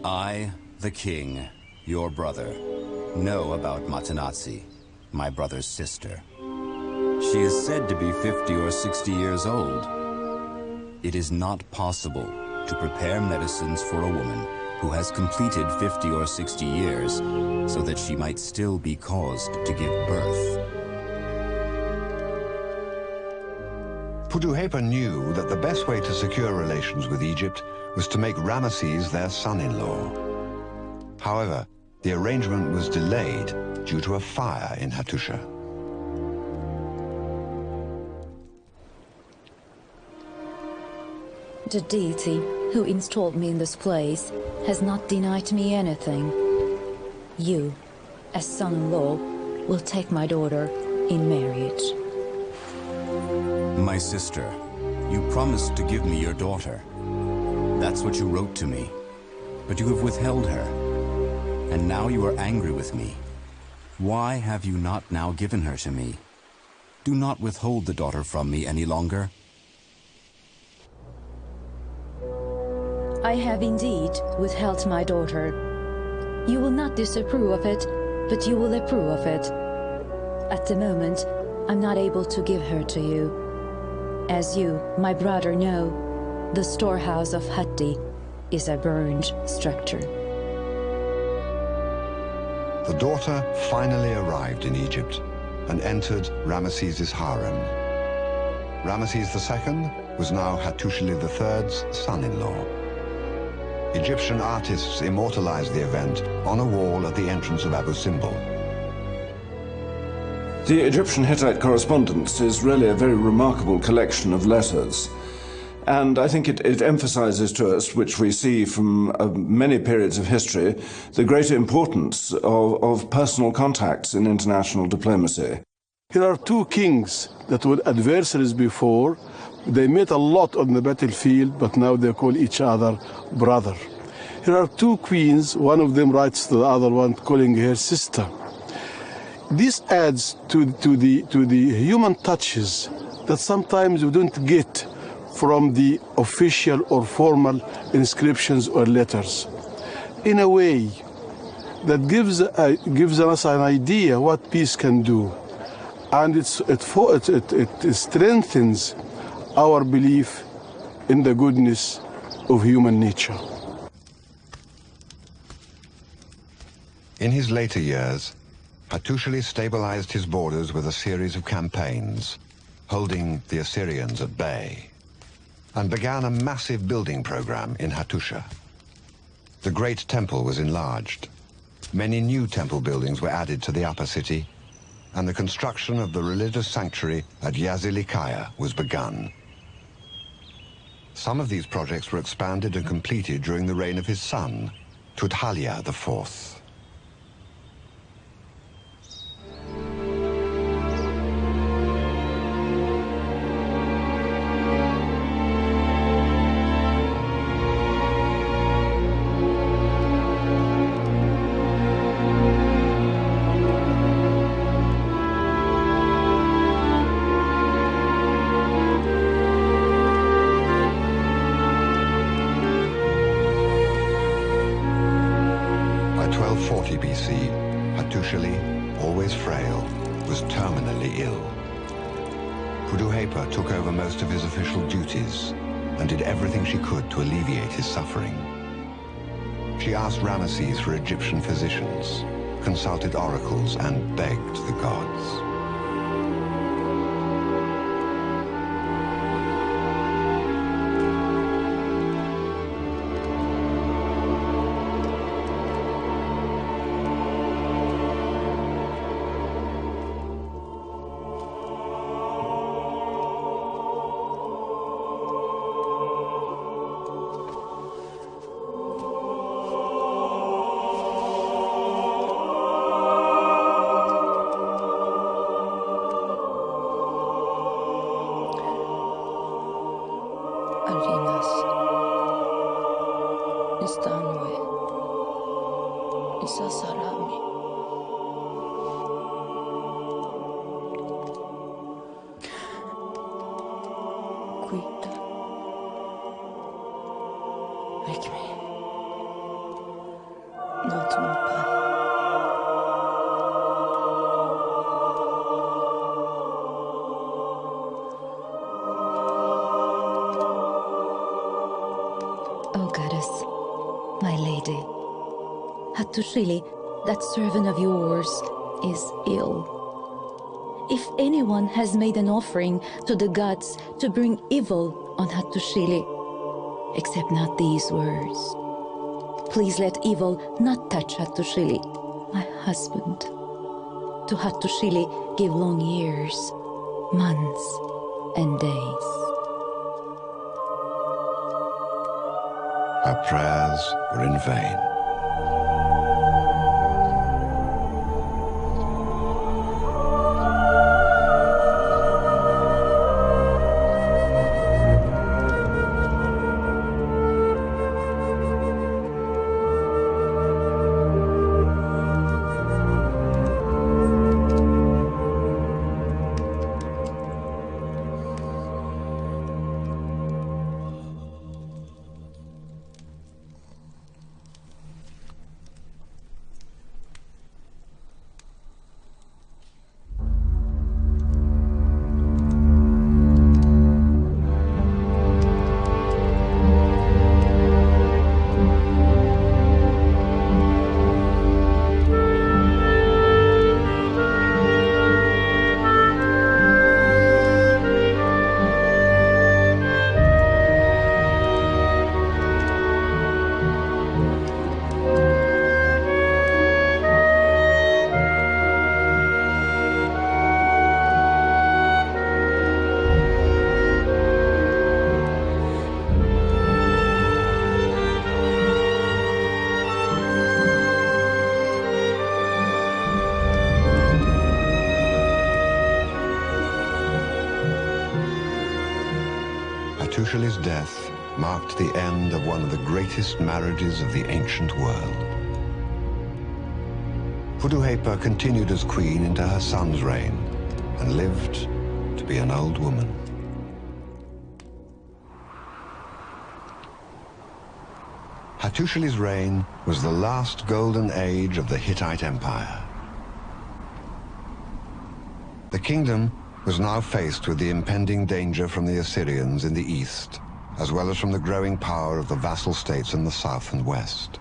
I, the king, your brother, know about Matanatsi, my brother's sister. She is said to be 50 or 60 years old. It is not possible to prepare medicines for a woman who has completed 50 or 60 years so that she might still be caused to give birth. Puduhepa knew that the best way to secure relations with Egypt was to make Ramesses their son-in-law. However, the arrangement was delayed due to a fire in Hattusha. The deity who installed me in this place has not denied me anything. You, as son-in-law, will take my daughter in marriage. My sister, you promised to give me your daughter. That's what you wrote to me. But you have withheld her. And now you are angry with me. Why have you not now given her to me? Do not withhold the daughter from me any longer. I have indeed withheld my daughter. You will not disapprove of it, but you will approve of it. At the moment, I'm not able to give her to you. As you, my brother, know, the storehouse of Hatti is a burned structure. The daughter finally arrived in Egypt and entered Ramesses' harem. Ramesses II was now Hattusili III's son-in-law. Egyptian artists immortalized the event on a wall at the entrance of Abu Simbel. The Egyptian Hittite correspondence is really a very remarkable collection of letters. And I think it emphasizes to us, which we see from many periods of history, the greater importance of personal contacts in international diplomacy. Here are two kings that were adversaries before. They met a lot on the battlefield, but now they call each other brother. Here are two queens, one of them writes to the other one, calling her sister. This adds to the human touches that sometimes we don't get from the official or formal inscriptions or letters. In a way that gives us an idea what peace can do. And it strengthens our belief in the goodness of human nature. In his later years, Hattusili stabilized his borders with a series of campaigns, holding the Assyrians at bay, and began a massive building program in Hattusha. The Great Temple was enlarged. Many new temple buildings were added to the upper city, and the construction of the religious sanctuary at Yazilikaya was begun. Some of these projects were expanded and completed during the reign of his son, Tudhaliya IV. Always frail, was terminally ill. Puduhepa took over most of his official duties and did everything she could to alleviate his suffering. She asked Ramesses for Egyptian physicians, consulted oracles, and begged the gods. O goddess, my lady, Hattushili, that servant of yours, is ill. If anyone has made an offering to the gods to bring evil on Hattushili, accept not these words. Please let evil not touch Hattushili, my husband. To Hattushili give long years, months, and days. Her prayers were in vain. Hattushili's death marked the end of one of the greatest marriages of the ancient world. Puduhepa continued as queen into her son's reign and lived to be an old woman. Hattushili's reign was the last golden age of the Hittite Empire. The kingdom was now faced with the impending danger from the Assyrians in the east, as well as from the growing power of the vassal states in the south and west.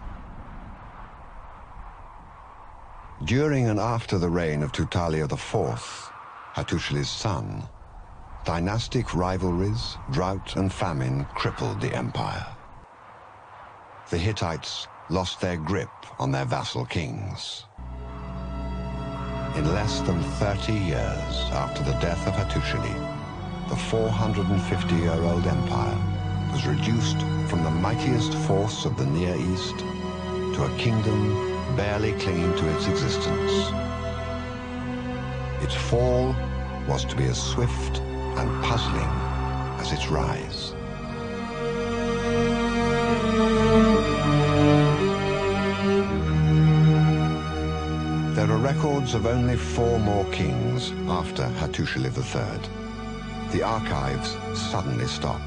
During and after the reign of Tutalia IV, Hattushili's son, dynastic rivalries, drought and famine crippled the empire. The Hittites lost their grip on their vassal kings. In less than 30 years after the death of Hattushili, the 450-year-old empire was reduced from the mightiest force of the Near East to a kingdom barely clinging to its existence. Its fall was to be as swift and puzzling as its rise. There are records of only 4 more kings after Hattushili III. The archives suddenly stop.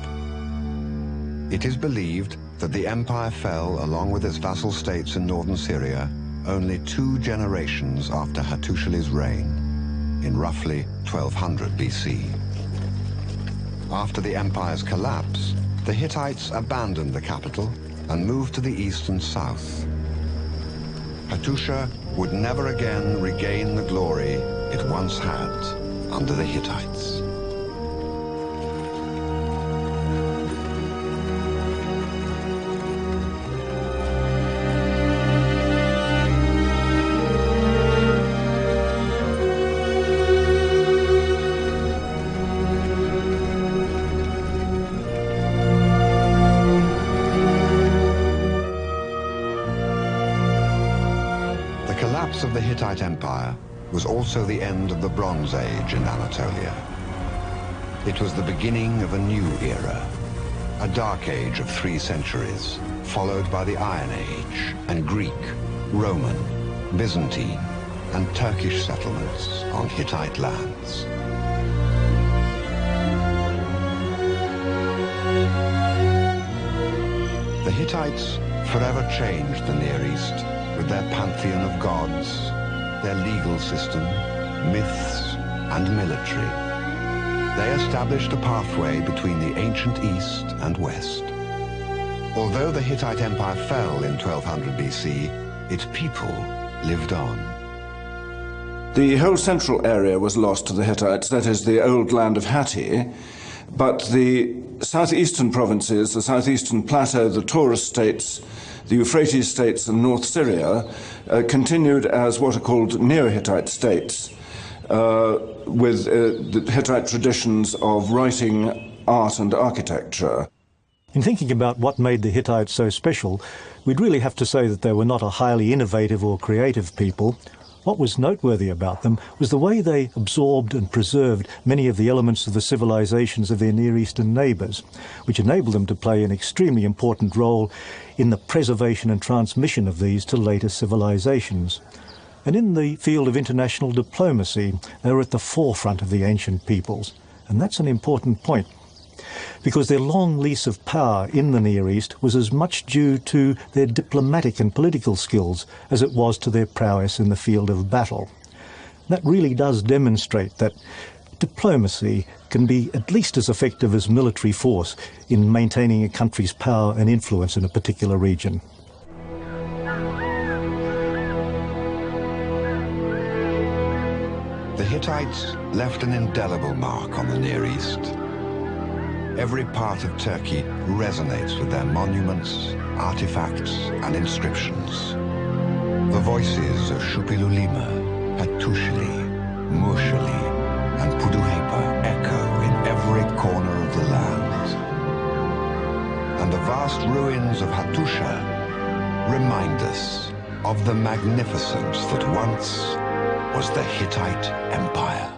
It is believed that the empire fell along with its vassal states in northern Syria only 2 generations after Hattushili's reign, in roughly 1200 BC. After the empire's collapse, the Hittites abandoned the capital and moved to the east and south. Hattusha would never again regain the glory it once had under the Hittites. Of the Hittite Empire was also the end of the Bronze Age in Anatolia. It was the beginning of a new era, a dark age of 3 centuries, followed by the Iron Age and Greek, Roman, Byzantine, and Turkish settlements on Hittite lands. The Hittites forever changed the Near East with their pantheon of gods, their legal system, myths, and military. They established a pathway between the ancient East and West. Although the Hittite Empire fell in 1200 BC, its people lived on. The whole central area was lost to the Hittites, that is, the old land of Hatti, but the southeastern provinces, the southeastern plateau, the Taurus states, the Euphrates states, and North Syria continued as what are called Neo-Hittite states, with the Hittite traditions of writing, art, and architecture. In thinking about what made the Hittites so special, we'd really have to say that they were not a highly innovative or creative people. What was noteworthy about them was the way they absorbed and preserved many of the elements of the civilizations of their Near Eastern neighbours, which enabled them to play an extremely important role in the preservation and transmission of these to later civilizations. And in the field of international diplomacy, they were at the forefront of the ancient peoples. And that's an important point, because their long lease of power in the Near East was as much due to their diplomatic and political skills as it was to their prowess in the field of battle. That really does demonstrate that diplomacy can be at least as effective as military force in maintaining a country's power and influence in a particular region. The Hittites left an indelible mark on the Near East. Every part of Turkey resonates with their monuments, artifacts, and inscriptions. The voices of Shupilulima, Hattushili, Mushali, and Puduhepa echo in every corner of the land. And the vast ruins of Hattusha remind us of the magnificence that once was the Hittite Empire.